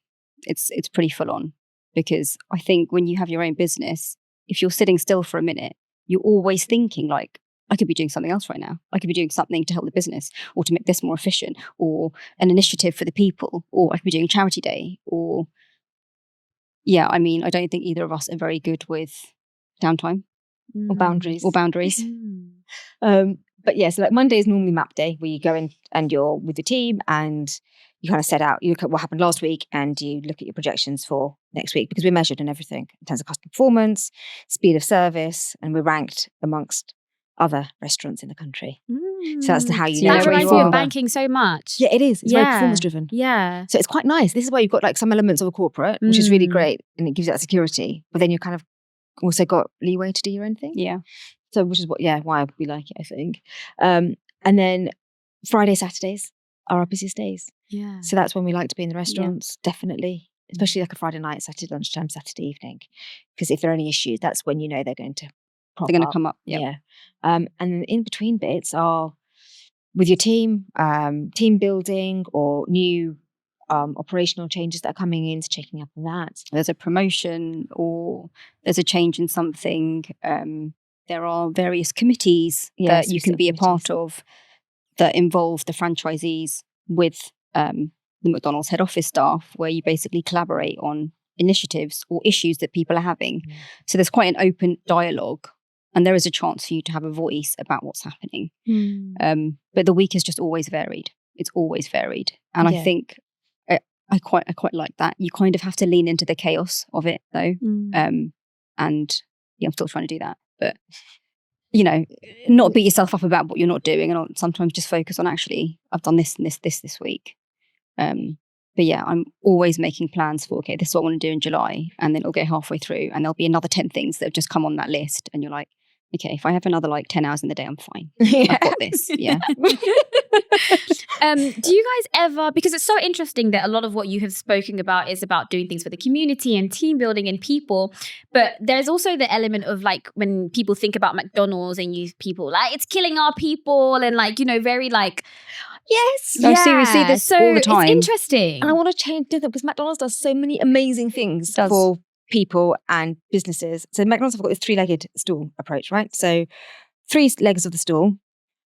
It's pretty full on, because I think when you have your own business, if you're sitting still for a minute, you're always thinking like, I could be doing something else right now. I could be doing something to help the business, or to make this more efficient, or an initiative for the people, or I could be doing charity day, or I don't think either of us are very good with downtime or boundaries. But yeah, so like Monday is normally map day, where you go in and you're with the team and you kind of set out, you look at what happened last week and you look at your projections for next week, because we're measured in everything in terms of customer performance, speed of service, and we're ranked amongst other restaurants in the country. So that's how you know that where reminds you me are. of banking so much. Yeah, it is. It's very performance driven. Yeah. So it's quite nice. This is where you've got like some elements of a corporate, which is really great, and it gives you that security. But then you kind of also got leeway to do your own thing. Yeah. So which is why we like it, I think. And then Friday, Saturdays are our busiest days. Yeah. So that's when we like to be in the restaurants, definitely. Especially like a Friday night, Saturday lunchtime, Saturday evening. Because if there are any issues, that's when you know they're going to come up. Yep. Yeah. And in between bits are with your team, team building or new operational changes that are coming in, so checking up on that. There's a promotion or there's a change in something. There are various committees that you can be a part of that involve the franchisees with the McDonald's head office staff, where you basically collaborate on initiatives or issues that people are having. So there's quite an open dialogue, and there is a chance for you to have a voice about what's happening. But the week is just always varied. It's always varied. And I think I quite like that. You kind of have to lean into the chaos of it though. And I'm still trying to do that. But, not beat yourself up about what you're not doing, and sometimes just focus on actually, I've done this and this week. But yeah, I'm always making plans for, okay, this is what I want to do in July. And then it'll go halfway through and there'll be another 10 things that have just come on that list. And you're like, okay, if I have another 10 hours in the day, I'm fine. I've got this. Yeah. Do you guys ever, because it's so interesting that a lot of what you have spoken about is about doing things for the community and team building and people, but there's also the element of when people think about McDonald's and people it's killing our people and very yes. No, we see this all the time. It's interesting. And I want to change that because McDonald's does so many amazing things for people and businesses. So McDonald's have got this 3-legged stool approach, right? So 3 legs of the stool.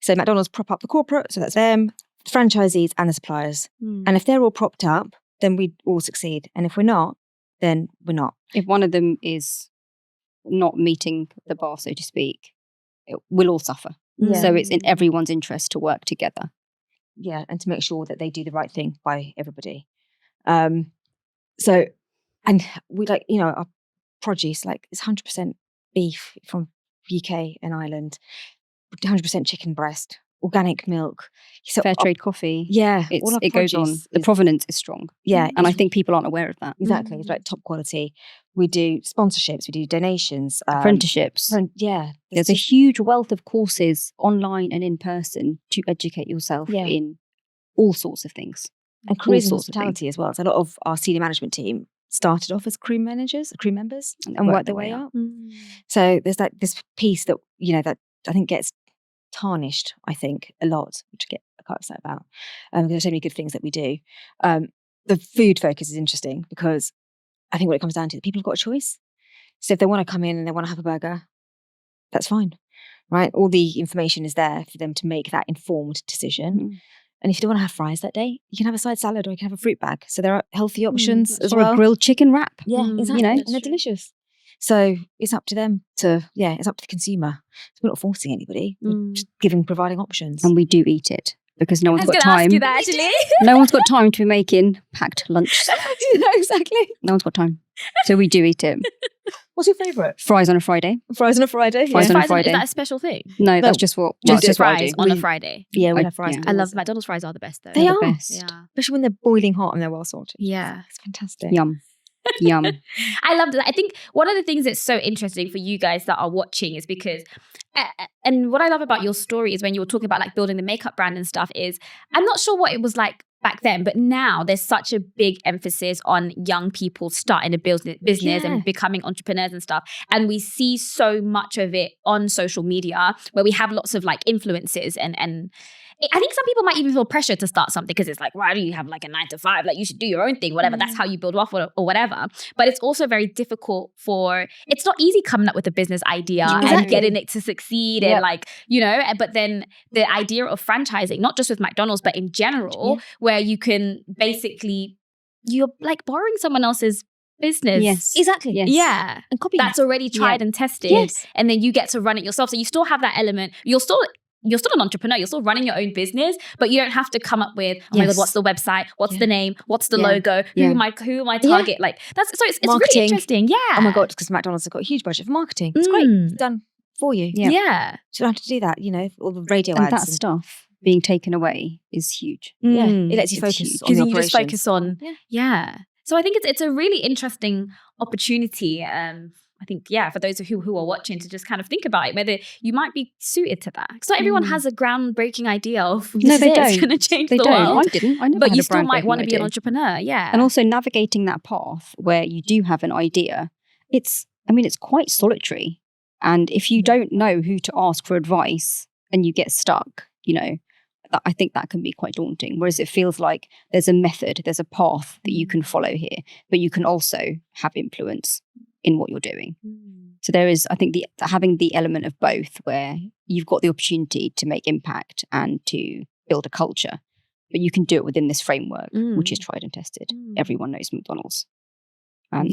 So McDonald's prop up the corporate, so that's them, the franchisees and the suppliers. And if they're all propped up, then we all succeed. And if we're not, then we're not. If one of them is not meeting the bar, so to speak, we'll all suffer. Yeah. So it's in everyone's interest to work together. Yeah, and to make sure that they do the right thing by everybody. And we our produce, it's 100% beef from UK and Ireland, 100% chicken breast, organic milk. So fair trade coffee. Yeah. It goes on. The provenance is strong. Yeah. And I think people aren't aware of that. Exactly. It's top quality. We do sponsorships, we do donations. Apprenticeships. There's a huge wealth of courses online and in person to educate yourself in all sorts of things. And careers in hospitality as well. So a lot of our senior management team started off as crew members and worked their way up. So there's this piece that, that I think gets tarnished, I think, a lot, which I get quite upset about. There's so many good things that we do. The food focus is interesting because I think what it comes down to, people have got a choice. So if they want to come in and they want to have a burger, that's fine, right? All the information is there for them to make that informed decision. And if you don't want to have fries that day, you can have a side salad or you can have a fruit bag. So there are healthy options as well. Or a grilled chicken wrap. Yeah, exactly. And they're delicious. So it's up to them it's up to the consumer. So we're not forcing anybody. We're just providing options. And we do eat it because no one's got time. Ask you that, actually. No one's got time to be making packed lunch. Exactly. No one's got time. So we do eat it. What's your favourite? Fries on a Friday. Fries on a Friday? Fries on a Friday. Is that a special thing? No, that's just what... Just fries on a Friday. Yeah, we have fries. I love McDonald's fries are the best though. They are. The best. Yeah. Especially when they're boiling hot and they're well salted. Yeah. It's fantastic. Yum. I love that. I think one of the things that's so interesting for you guys that are watching is because, and what I love about your story is when you were talking about building the makeup brand and stuff is, I'm not sure what it was like back then, but now there's such a big emphasis on young people starting a business and becoming entrepreneurs and stuff. And we see so much of it on social media where we have lots of influencers and I think some people might even feel pressure to start something because it's why do you have a 9 to 5? You should do your own thing, whatever. That's how you build wealth or whatever. But it's also very difficult it's not easy coming up with a business idea and getting it to succeed and but then the idea of franchising, not just with McDonald's, but in general, where you can basically, you're borrowing someone else's business. Yes. Exactly. Yes. Yeah. And copy that's already tried and tested. Yes. And then you get to run it yourself. So you still have that element. You're still an entrepreneur. You're still running your own business, but you don't have to come up with, oh my God, what's the website? What's the name? What's the logo? Who am I target? It's really interesting. Yeah. Oh my God, because McDonald's have got a huge budget for marketing. It's great. It's done for you. Yeah. So you don't have to do that, all the radio And ads. that stuff being taken away is huge. Yeah, it lets you It's focus huge. on the Because you just operations. focus on, So I think it's a really interesting opportunity. I think, for those who are watching to just kind of think about it, whether you might be suited to that. Because not everyone has a groundbreaking idea of No, they don't. it's going to change They the don't. world. I didn't. I never But had you a still might groundbreaking want to be an idea. entrepreneur. Yeah. And also navigating that path where you do have an idea, it's quite solitary. And if you don't know who to ask for advice and you get stuck, I think that can be quite daunting. Whereas it feels like there's a method, there's a path that you can follow here, but you can also have influence in what you're doing. So there is, I think, having the element of both, where you've got the opportunity to make impact and to build a culture, but you can do it within this framework, which is tried and tested. Everyone knows McDonald's. And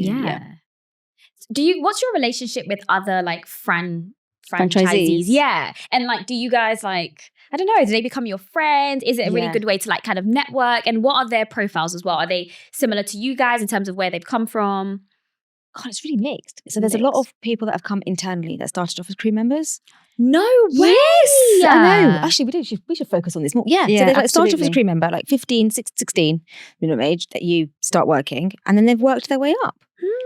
What's your relationship with other like franchisees? Franchisees? Yeah. And like, do you guys like, I don't know, do they become your friends? Is it a really good way to like kind of network? And what are their profiles as well? Are they similar to you guys in terms of where they've come from? God, it's really mixed. So there's a lot of people that have come internally that started off as crew members. No way! Yes, I know. Actually, we should focus on this more. Yeah, so they like started off as a crew member, like 15, 16 minimum age that you start working, and then they've worked their way up.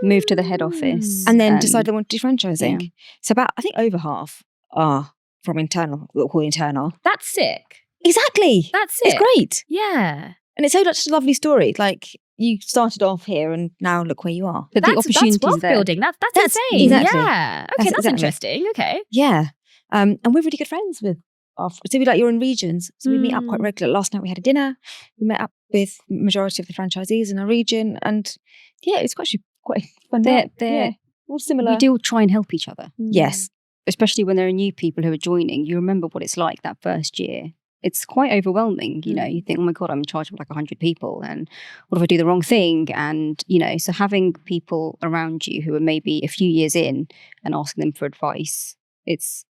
Moved to the head office. And then decided they want to do franchising. Yeah. So I think over half are from internal, what we'll call internal. That's sick. Exactly. That's sick. It's great. Yeah. And it's such a lovely story. Like, you started off here and now look where you are. But the opportunities that's wealth there. building. That's insane. Exactly. Yeah. Okay, that's exactly. interesting. Okay. Yeah. And we're really good friends with so you're in regions. So we meet up quite regularly. Last night we had a dinner. We met up with the majority of the franchisees in our region. And it's actually quite fun. They're all similar. We do try and help each other. Yes. Especially when there are new people who are joining. You remember what it's like that first year. It's quite overwhelming, you think, oh my God, I'm in charge of like 100 people, and what if I do the wrong thing? And, so having people around you who are maybe a few years in and asking them for advice, it's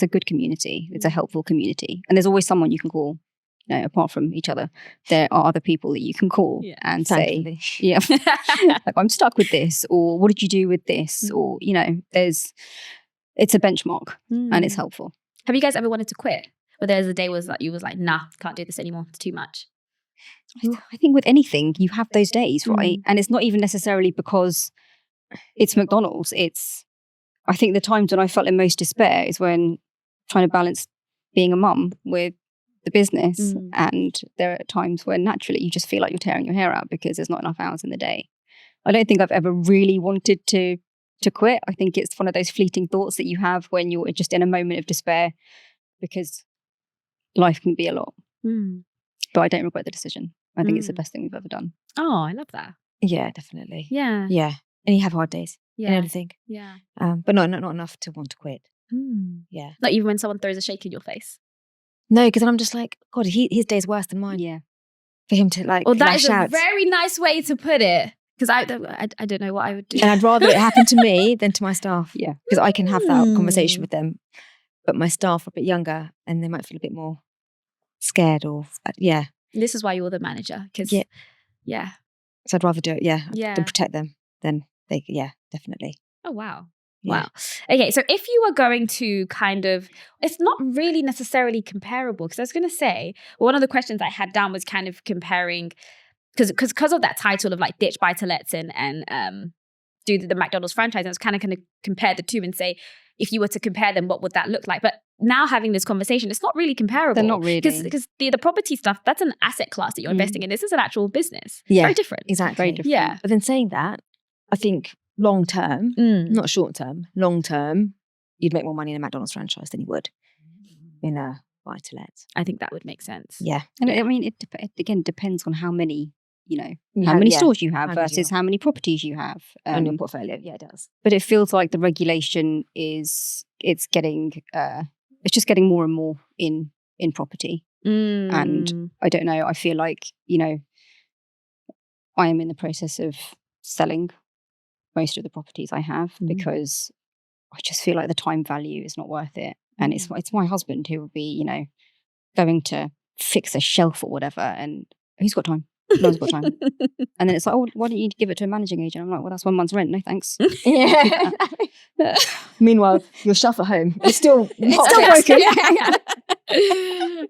a good community. It's a helpful community. And there's always someone you can call, apart from each other. There are other people that you can call and say, like, I'm stuck with this, or what did you do with this? Or, it's a benchmark and it's helpful. Have you guys ever wanted to quit? But there's a day that you was like, nah, can't do this anymore. It's too much. I think with anything, you have those days, right? And it's not even necessarily because it's McDonald's. I think the times when I felt in most despair is when trying to balance being a mum with the business. And there are times when naturally you just feel like you're tearing your hair out because there's not enough hours in the day. I don't think I've ever really wanted to quit. I think it's one of those fleeting thoughts that you have when you're just in a moment of despair, because life can be a lot. But I don't regret the decision. I think it's the best thing we've ever done. Oh, I love that. Yeah, definitely. Yeah. Yeah. And you have hard days. Yeah. And everything. Yeah. But not enough to want to quit. Yeah. Not even when someone throws a shake in your face. No, because I'm just like, God, his day's worse than mine. Yeah. For him to like, well, that is out. A very nice way to put it. Because I don't know what I would do. And I'd rather it happen to me than to my staff. Yeah. Because I can have that conversation with them. But my staff are a bit younger and they might feel a bit more scared or, This is why you're the manager. Because, yeah. So I'd rather do it, than protect them. Then they, definitely. Oh, wow. Yeah. Wow. Okay, so if you were going to kind of, it's not really necessarily comparable, because I was going to say, one of the questions I had down was kind of comparing, because of that title of like ditch buy-to-lets and do the McDonald's franchise, I was kind of going to compare the two and say, if you were to compare them, what would that look like? But now having this conversation, it's not really comparable. They're not really. Because the property stuff, that's an asset class that you're investing in. This is an actual business. Yeah. Very different. Exactly. Very different. Yeah. But then saying that, I think long term, not short term, long term, you'd make more money in a McDonald's franchise than you would in a buy-to-let. I think that would make sense. Yeah. And I mean, it again depends on how many, how many stores you have versus how many properties you have on your portfolio. Yeah, it does. But it feels like the regulation it's just getting more and more in property. And I don't know, I feel like, I am in the process of selling most of the properties I have because I just feel like the time value is not worth it. And it's my husband who will be, going to fix a shelf or whatever, and who's got time? No one's got time. And then it's like, oh, why don't you give it to a managing agent? I'm like, well, that's 1 month's rent. No, thanks. Yeah. Meanwhile, your shelf at home is still not broken.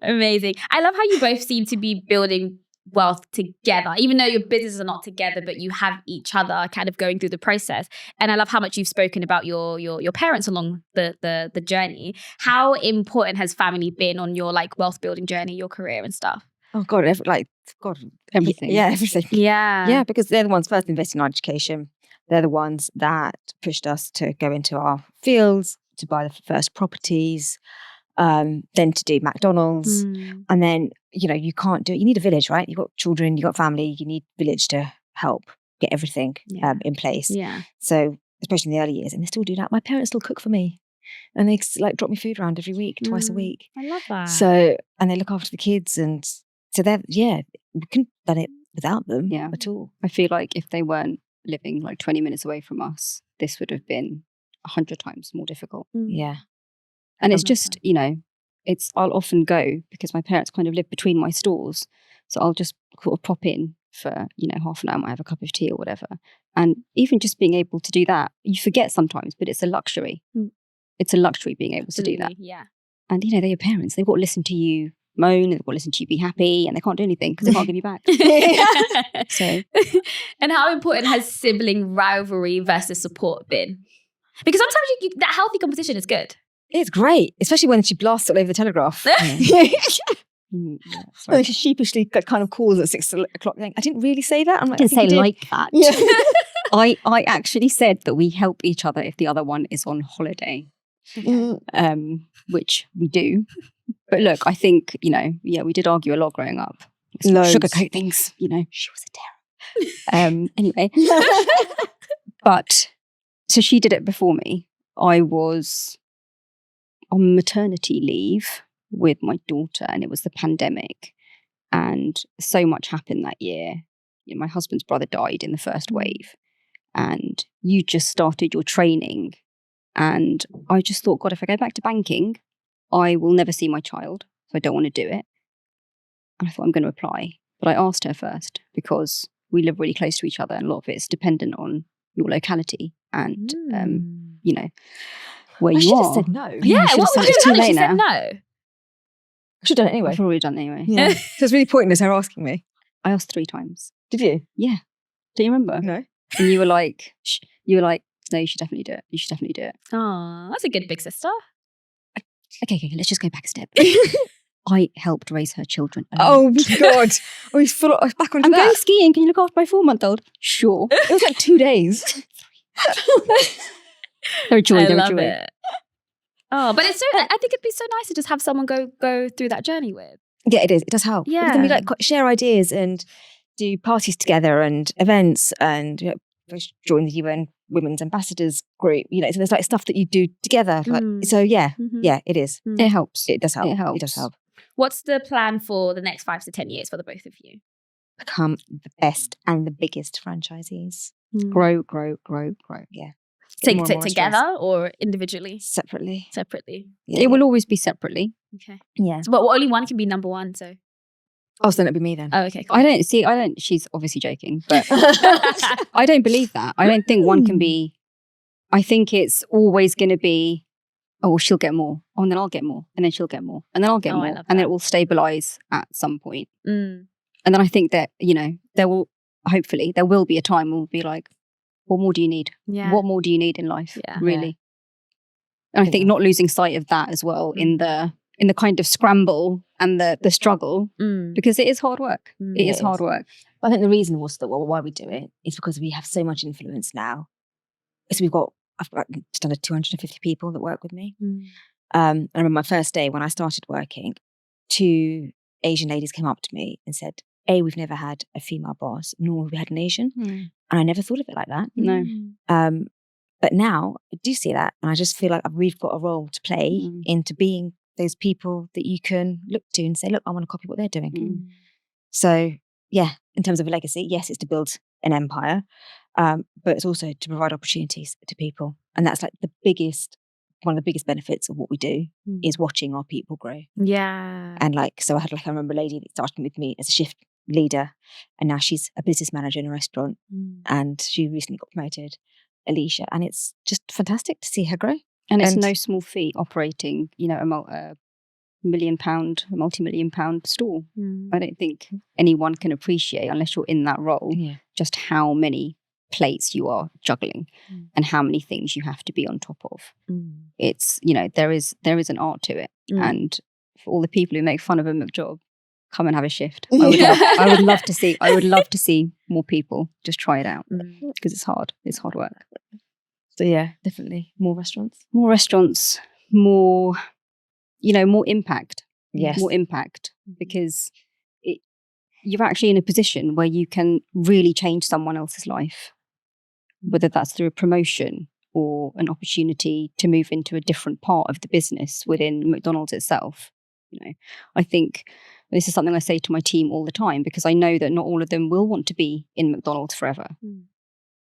Amazing. I love how you both seem to be building wealth together, even though your businesses are not together, but you have each other kind of going through the process. And I love how much you've spoken about your parents along the journey. How important has family been on your like wealth building journey, your career and stuff? Oh God, Everything. Yeah, everything. Yeah. Yeah, because they're the ones first investing in our education. They're the ones that pushed us to go into our fields, to buy the first properties, then to do McDonald's. And then, you can't do it. You need a village, right? You've got children, you've got family, you need a village to help get everything in place. Yeah. So, especially in the early years, and they still do that. My parents still cook for me. And they like drop me food around every week, twice a week. I love that. So, and they look after the kids. And so we couldn't have done it without them at all. I feel like if they weren't living like 20 minutes away from us, this would have been 100 times more difficult. Yeah. And it's just, I'll often go because my parents kind of live between my stores. So I'll just sort of pop in for, half an hour, I might have a cup of tea or whatever. And even just being able to do that, you forget sometimes, but it's a luxury. It's a luxury being able to do that. Yeah. And, they're your parents. They've got to listen to you moan, they've got to listen to you be happy, and they can't do anything because they can't give you back. So, and how important has sibling rivalry versus support been? Because sometimes that healthy competition is good. It's great, especially when she blasts it all over the Telegraph. And she sheepishly kind of calls at 6 o'clock saying, I didn't really say that. I'm like, I didn't say like that. Yeah. I actually said that we help each other if the other one is on holiday, which we do. But look, I think, we did argue a lot growing up. Sugarcoat things, she was a terror. Anyway. But, so she did it before me. I was on maternity leave with my daughter and it was the pandemic. And so much happened that year. My husband's brother died in the first wave. And you just started your training. And I just thought, God, if I go back to banking, I will never see my child, so I don't want to do it. And I thought I'm going to apply. But I asked her first because we live really close to each other and a lot of it is dependent on your locality and, where you are. I should have said no. Yeah, what would you have done if she said no? I should have done it anyway. I've already done it anyway. Yeah. So it's really pointless her asking me. I asked 3 times. Did you? Yeah. Do you remember? No. And you were like, no, you should definitely do it. You should definitely do it. Oh, that's a good big sister. Okay, let's just go back a step. I helped raise her children. Oh, God. Oh, he's back on I'm that. going skiing. Can you look after my 4-month-old? Sure. It was like 2 days. They're a joy. I love it. Oh, but it's so. I think it'd be so nice to just have someone go through that journey with. Yeah, it is. It does help. Yeah. Because then we like share ideas and do parties together and events and join the UN Women's Ambassadors group. So there's like stuff that you do together. So yeah, it is. It helps. It does help. It helps. It does help. What's the plan for the next 5 to 10 years for the both of you? Become the best and the biggest franchisees. Grow. Yeah. Together or individually? Separately. Yeah. It will always be separately. Okay. Yeah. But only one can be number one, so. Oh, so then it'd be me then. Oh, okay. Cool. She's obviously joking, but I don't believe that. I don't think one can be, I think it's always going to be, oh, she'll get more. Oh, and then I'll get more. And then she'll get more. And then I'll get more. And then it will stabilize at some point. And then I think that, there will be a time where we'll be like, what more do you need? Yeah. What more do you need in life? Yeah. Really? And I think not losing sight of that as well in the kind of scramble and the struggle, because it is hard work. It is hard work. But I think the reason was that why we do it is because we have so much influence now. So I've got just under 250 people that work with me. I remember my first day when I started working, 2 Asian ladies came up to me and said, we've never had a female boss, nor have we had an Asian. And I never thought of it like that. No. But now I do see that. And I just feel like we've got a role to play into being those people that you can look to and say, look, I want to copy what they're doing. So yeah, in terms of a legacy, yes, it's to build an empire, but it's also to provide opportunities to people. And that's like one of the biggest benefits of what we do is watching our people grow. Yeah. And so I remember a lady that started with me as a shift leader, and now she's a business manager in a restaurant, and she recently got promoted, Alicia, and it's just fantastic to see her grow. And it's no small feat operating, you know, a multi-million pound store. I don't think anyone can appreciate, unless you're in that role, just how many plates you are juggling and how many things you have to be on top of. It's, you know, there is an art to it. And for all the people who make fun of a McJob, come and have a shift. I would love to see more people just try it out, because it's hard. It's hard work. So yeah, definitely more restaurants, more, you know, more impact. Yes, more impact, because you're actually in a position where you can really change someone else's life, whether that's through a promotion or an opportunity to move into a different part of the business within McDonald's itself. You know, I think this is something I say to my team all the time, because I know that not all of them will want to be in McDonald's forever.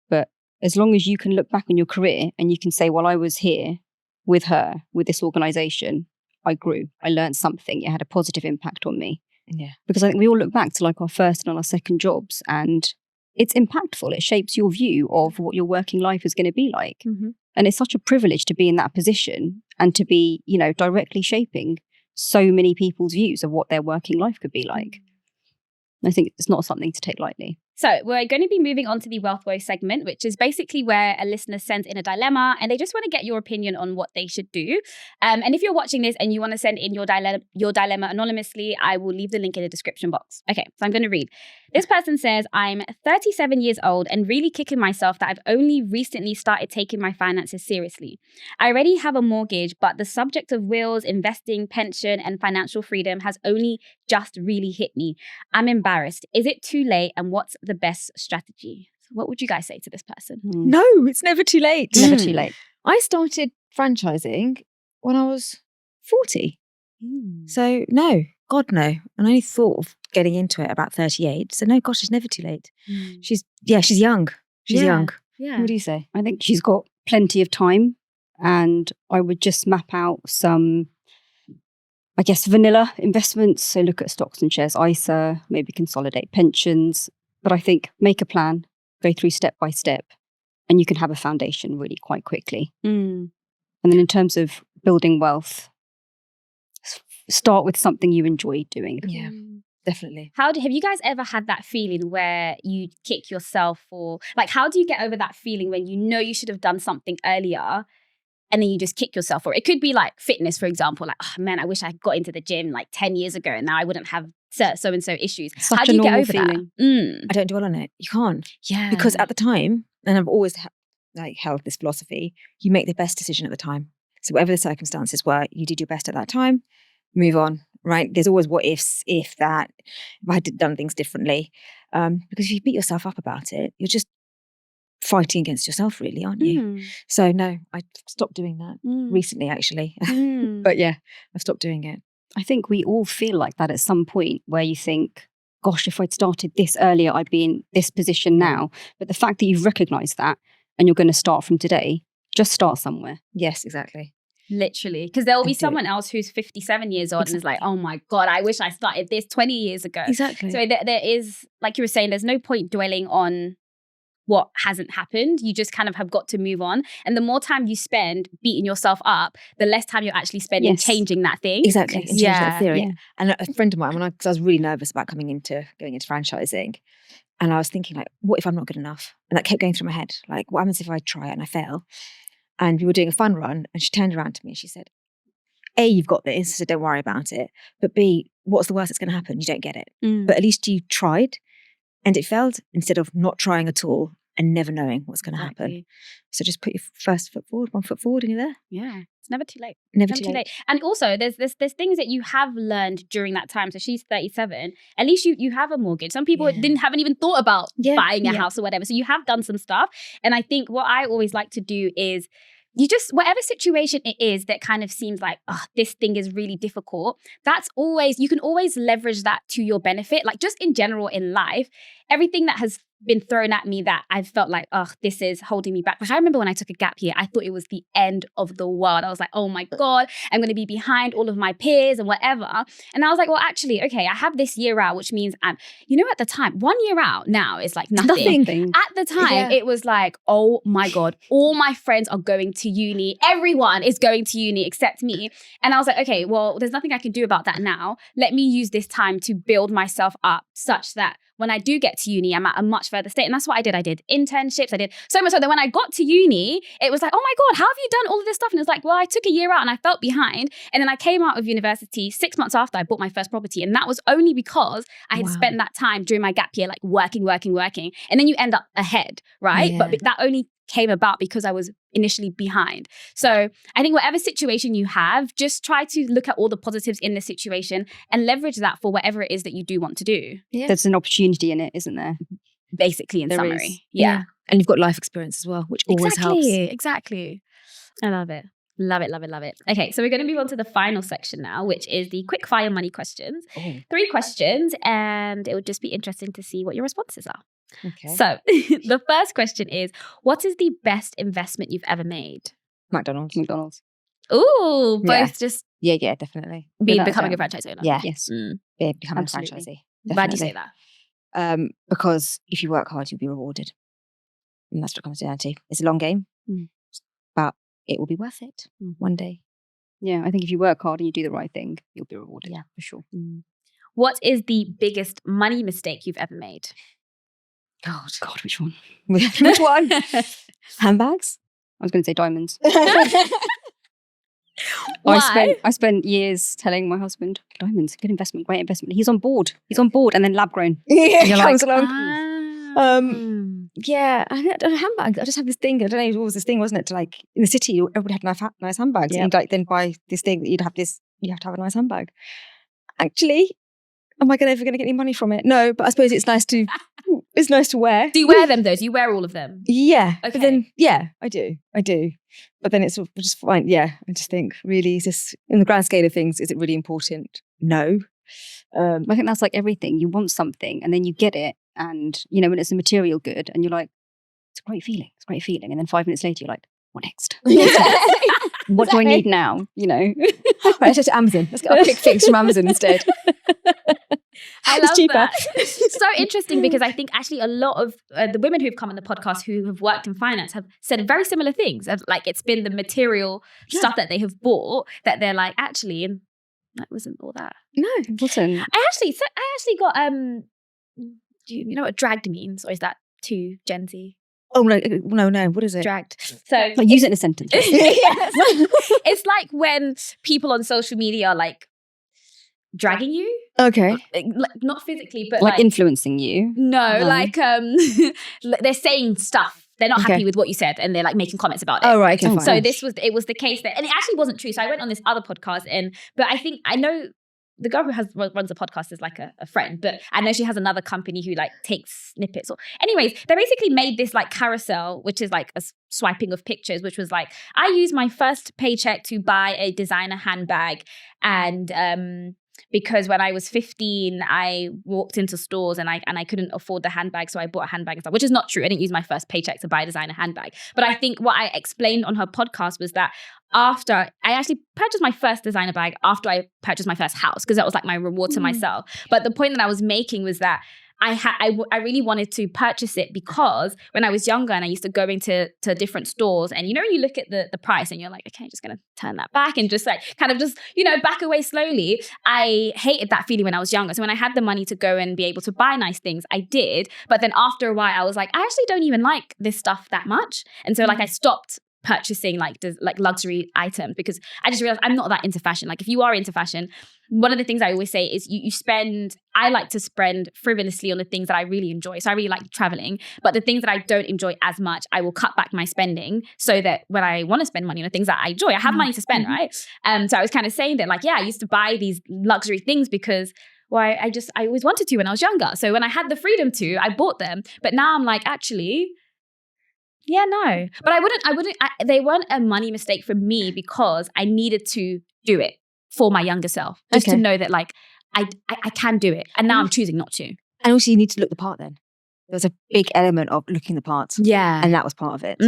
But as long as you can look back on your career and you can say, well, I was here with her, with this organisation, I grew, I learned something, it had a positive impact on me. Yeah. Because I think we all look back to like our first and our second jobs, and it's impactful. It shapes your view of what your working life is going to be like. And it's such a privilege to be in that position and to be, you know, directly shaping so many people's views of what their working life could be like. I think it's not something to take lightly. So we're going to be moving on to the Wealth Woe segment, which is basically where a listener sends in a dilemma and they just want to get your opinion on what they should do. And if you're watching this and you want to send in your dilemma anonymously, I will leave the link in the description box. Okay, so I'm going to read. This person says, I'm 37 years old and really kicking myself that I've only recently started taking my finances seriously. I already have a mortgage, but the subject of wills, investing, pension, and financial freedom has only just really hit me. I'm embarrassed. Is it too late? And what's the best strategy? So what would you guys say to this person? No, it's never too late. Never too late. I started franchising when I was 40. So no, God no. And I only thought of getting into it about 38. So no, gosh, it's never too late. She's young. She's young. Yeah. What do you say? I think she's got plenty of time, and I would just map out some, I guess, vanilla investments. So look at stocks and shares, ISA, maybe consolidate pensions. But I think make a plan, go through step by step, and you can have a foundation really quite quickly. And then in terms of building wealth, start with something you enjoy doing. Yeah, definitely. Have you guys ever had that feeling where you kick yourself, or like, how do you get over that feeling when you know you should have done something earlier and then you just kick yourself for it? It could be like fitness, for example. Like, oh man, I wish I got into the gym like 10 years ago and now I wouldn't have so-and-so issues. Such how do you get over feeling. that? I don't dwell on it. You can't. Yeah. Because at the time, and I've always held this philosophy, you make the best decision at the time. So whatever the circumstances were, you did your best at that time, move on, right? There's always what ifs, if I had done things differently. Because if you beat yourself up about it, you're just fighting against yourself, really, aren't you? So no, I stopped doing that recently, actually. But yeah, I've stopped doing it. I think we all feel like that at some point, where you think, gosh, if I'd started this earlier, I'd be in this position now. But the fact that you've recognised that and you're going to start from today, just start somewhere. Yes, exactly. Literally. Because there will be someone else who's 57 years old and is like, oh my God, I wish I started this 20 years ago. Exactly. So there is, like you were saying, there's no point dwelling on what hasn't happened. You just kind of have got to move on. And the more time you spend beating yourself up, the less time you're actually spending changing that thing. Exactly. And change that theory. Yeah. And a friend of mine, because I was really nervous about going into franchising, and I was thinking, like, what if I'm not good enough? And that kept going through my head. Like, what happens if I try it and I fail? And we were doing a fun run, and she turned around to me and she said, A, you've got this, so don't worry about it. But B, what's the worst that's going to happen? You don't get it. But at least you tried and it failed, instead of not trying at all and never knowing what's going to happen. So just put your first foot forward, one foot forward, and you're there. Yeah. It's never too late. Never too late. And also, there's things that you have learned during that time. So she's 37. At least you have a mortgage. Some people haven't even thought about buying a house or whatever. So you have done some stuff. And I think what I always like to do is, you just, whatever situation it is that kind of seems like, oh, this thing is really difficult, you can always leverage that to your benefit. Like, just in general in life, everything that has been thrown at me that I've felt like, oh, this is holding me back. Like, I remember when I took a gap year, I thought it was the end of the world. I was like, oh my God, I'm going to be behind all of my peers and whatever. And I was like, well, actually, okay, I have this year out, which means at the time, 1 year out now is like nothing. At the time, it was like, oh my God, all my friends are going to uni. Everyone is going to uni except me. And I was like, okay, well, there's nothing I can do about that now. Let me use this time to build myself up such that when I do get to uni, I'm at a much further state. And that's what I did. I did internships. I did so much so that when I got to uni, it was like, oh my God, how have you done all of this stuff? And it's like, well, I took a year out and I felt behind. And then I came out of university 6 months after I bought my first property. And that was only because I had spent that time during my gap year, like working. And then you end up ahead, right? Yeah. But that only came about because I was initially behind. So I think whatever situation you have, just try to look at all the positives in the situation and leverage that for whatever it is that you do want to do. Yeah. There's an opportunity in it, isn't there? Basically, in summary. Is. Yeah. And you've got life experience as well, which always helps. Exactly. I love it. Love it. Okay, so we're going to move on to the final section now, which is the quick fire money questions. 3 questions, and it would just be interesting to see what your responses are. Okay. So the first question is, what is the best investment you've ever made? McDonald's. Ooh, both just... Yeah, definitely. Becoming a franchise owner. Yeah. Yes. Yeah, becoming a franchisee. Definitely. Why do you say that? Because if you work hard, you'll be rewarded. And that's what comes down to. It's a long game, but it will be worth it one day. Yeah, I think if you work hard and you do the right thing, you'll be rewarded. Yeah, for sure. What is the biggest money mistake you've ever made? God, which one? Which one? Handbags? I was going to say diamonds. Why? I spent years telling my husband, diamonds, good investment, great investment. He's on board, and then lab grown. Yeah, comes along. Yeah, I don't know, handbags. I just have this thing. I don't know, it was this thing, wasn't it? To like in the city, everybody had nice handbags. Yep. And you'd like then buy this thing that you have to have a nice handbag. Actually, am I ever going to get any money from it? No, but I suppose it's nice to wear. Do you wear them though? Do you wear all of them? Yeah. Okay. But then, yeah, I do. But then it's just fine. Yeah, I just think really, is this, in the grand scale of things, is it really important? No. I think that's like everything. You want something and then you get it. And, when it's a material good and you're like, it's a great feeling. And then 5 minutes later, you're like, what next? What do I need now? Right, let's go to Amazon. Let's get a quick fix from Amazon instead. I love that. So interesting, because I think actually a lot of the women who've come on the podcast who have worked in finance have said very similar things. Like, it's been the material stuff that they have bought that they're like, actually, and that wasn't all that. No, it wasn't. I actually got do you know what dragged means, or is that too Gen Z? Oh no! What is it? Dragged. So like, use it in a sentence. Yes. It's like when people on social media are like dragging you. Okay. Like, not physically, but like influencing you. No, like they're saying stuff. They're not happy with what you said, and they're like making comments about it. Oh right. Okay, so it was the case that, and it actually wasn't true. So I went on this other podcast, but I know the girl who runs the podcast is like a friend, but I know she has another company who like takes snippets. Anyways, they basically made this like carousel, which is like a swiping of pictures, which was like, I used my first paycheck to buy a designer handbag, and because when I was 15, I walked into stores and I couldn't afford the handbag, so I bought a handbag and stuff, which is not true. I didn't use my first paycheck to buy a designer handbag. But I think what I explained on her podcast was that after I actually purchased my first designer bag after I purchased my first house, because that was like my reward to myself. But the point that I was making was that I really wanted to purchase it because when I was younger and I used to go into different stores, and when you look at the price and you're like, okay, I'm just gonna turn that back and just like kind of just back away slowly. I hated that feeling when I was younger. So when I had the money to go and be able to buy nice things, I did. But then after a while, I was like, I actually don't even like this stuff that much, and so like I stopped purchasing like luxury items, because I just realized I'm not that into fashion. Like, if you are into fashion, one of the things I always say is I like to spend frivolously on the things that I really enjoy. So I really like traveling, but the things that I don't enjoy as much, I will cut back my spending so that when I want to spend money on the things that I enjoy, I have money to spend, right? So I was kind of saying that, like, yeah, I used to buy these luxury things because I always wanted to when I was younger. So when I had the freedom to, I bought them. But now I'm like, actually, yeah, no. But they weren't a money mistake for me because I needed to do it for my younger self. Just to know that, like, I can do it. And now I'm choosing not to. And also you need to look the part then. there was a big element of looking the part. Yeah. And that was part of it.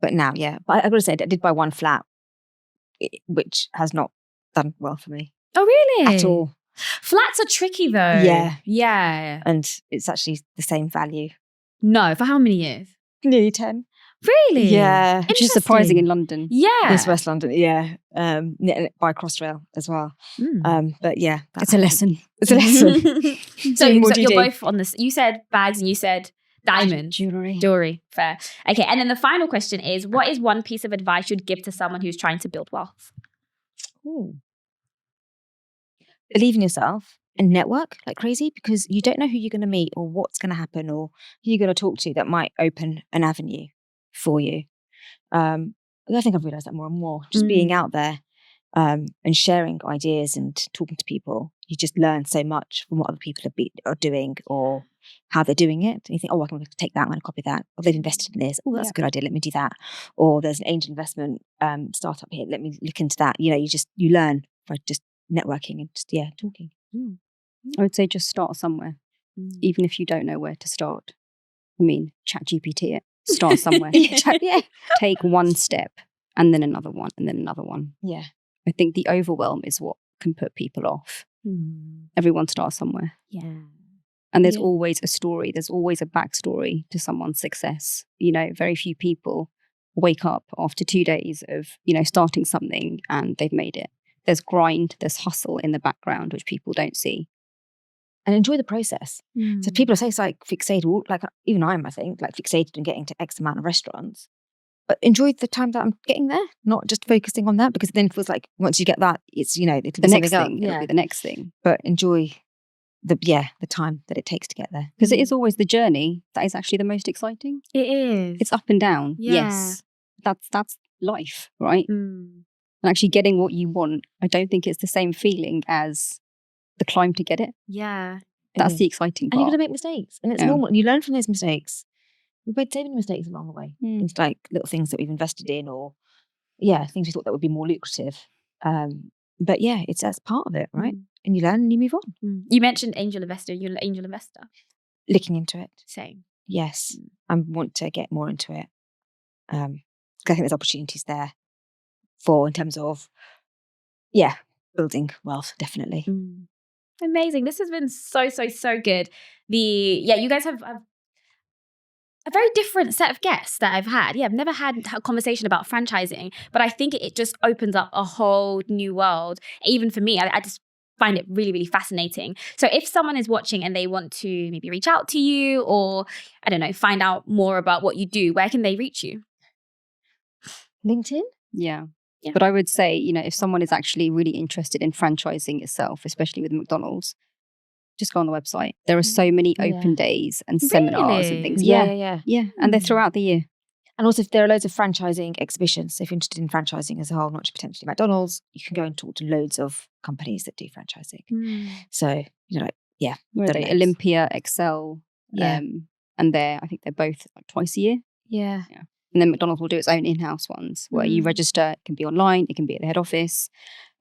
But now, but I got to say, I did buy one flat, which has not done well for me. Oh, really? At all. Flats are tricky though. Yeah. And it's actually the same value. No, for how many years? Nearly 10. Really? Yeah. Which is surprising in London. Yeah. It's West London, by Crossrail as well. But yeah. It's a lesson. It's a lesson. So you're both on this. You said bags and you said diamonds. Jewelry. Fair. Okay, and then the final question is, what is one piece of advice you'd give to someone who's trying to build wealth? Believe in yourself and network like crazy, because you don't know who you're going to meet or what's going to happen or who you're going to talk to that might open an avenue for you. I think I've realised that more and more. Just being out there and sharing ideas and talking to people, you just learn so much from what other people are doing or how they're doing it. And you think, I can take that, I'm going to copy that. Or they've invested in this. Oh, that's a good idea. Let me do that. Or there's an angel investment startup here. Let me look into that. You learn by just networking and just talking. I would say just start somewhere, even if you don't know where to start. I mean, ChatGPT it. Start somewhere. Take one step and then another one and then another one. Yeah. I think the overwhelm is what can put people off. Everyone starts somewhere. Yeah. And there's always a story. There's always a backstory to someone's success. Very few people wake up after 2 days of, starting something and they've made it. There's grind, there's hustle in the background, which people don't see. And enjoy the process. So people say it's like fixated, like even I think, like fixated on getting to X amount of restaurants. But enjoy the time that I'm getting there, not just focusing on that, because then it feels like once you get that, it's, it'll be the next thing. It'll be the next thing. But enjoy the time that it takes to get there. Because it is always the journey that is actually the most exciting. It is. It's up and down. Yeah. Yes. That's life, right? And actually getting what you want, I don't think it's the same feeling as the climb to get it. Yeah. That's the exciting part. And you're going to make mistakes. And it's normal. And you learn from those mistakes. We've made so many mistakes along the way. It's like little things that we've invested in or, things we thought that would be more lucrative. But that's part of it, right? And you learn and you move on. You mentioned angel investor. You're an angel investor. Looking into it. Same. Yes. I want to get more into it. I think there's opportunities there in terms of, building wealth, definitely. Amazing. This has been so, so, so good. You guys have a very different set of guests that I've had. I've never had a conversation about franchising, but I think it just opens up a whole new world. Even for me, I just find it really, really fascinating. So if someone is watching and they want to maybe reach out to you or, I don't know, find out more about what you do, where can they reach you? LinkedIn? Yeah. But I would say, if someone is actually really interested in franchising itself, especially with McDonald's, just go on the website. There are so many open days and seminars and things. Yeah. And they're throughout the year. And also, if there are loads of franchising exhibitions, so if you're interested in franchising as a whole, not just potentially McDonald's, you can go and talk to loads of companies that do franchising. So, Olympia, Excel, and I think they're both like twice a year. Yeah. And then McDonald's will do its own in-house ones where you register. It can be online, it can be at the head office,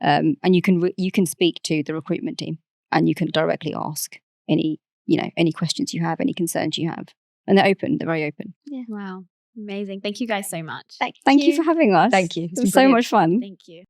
and you can speak to the recruitment team and you can directly ask any questions you have, any concerns you have, and they're open. They're very open. Yeah. Wow, amazing! Thank you guys so much. Thank you for having us. Thank you. It was so much fun. Thank you.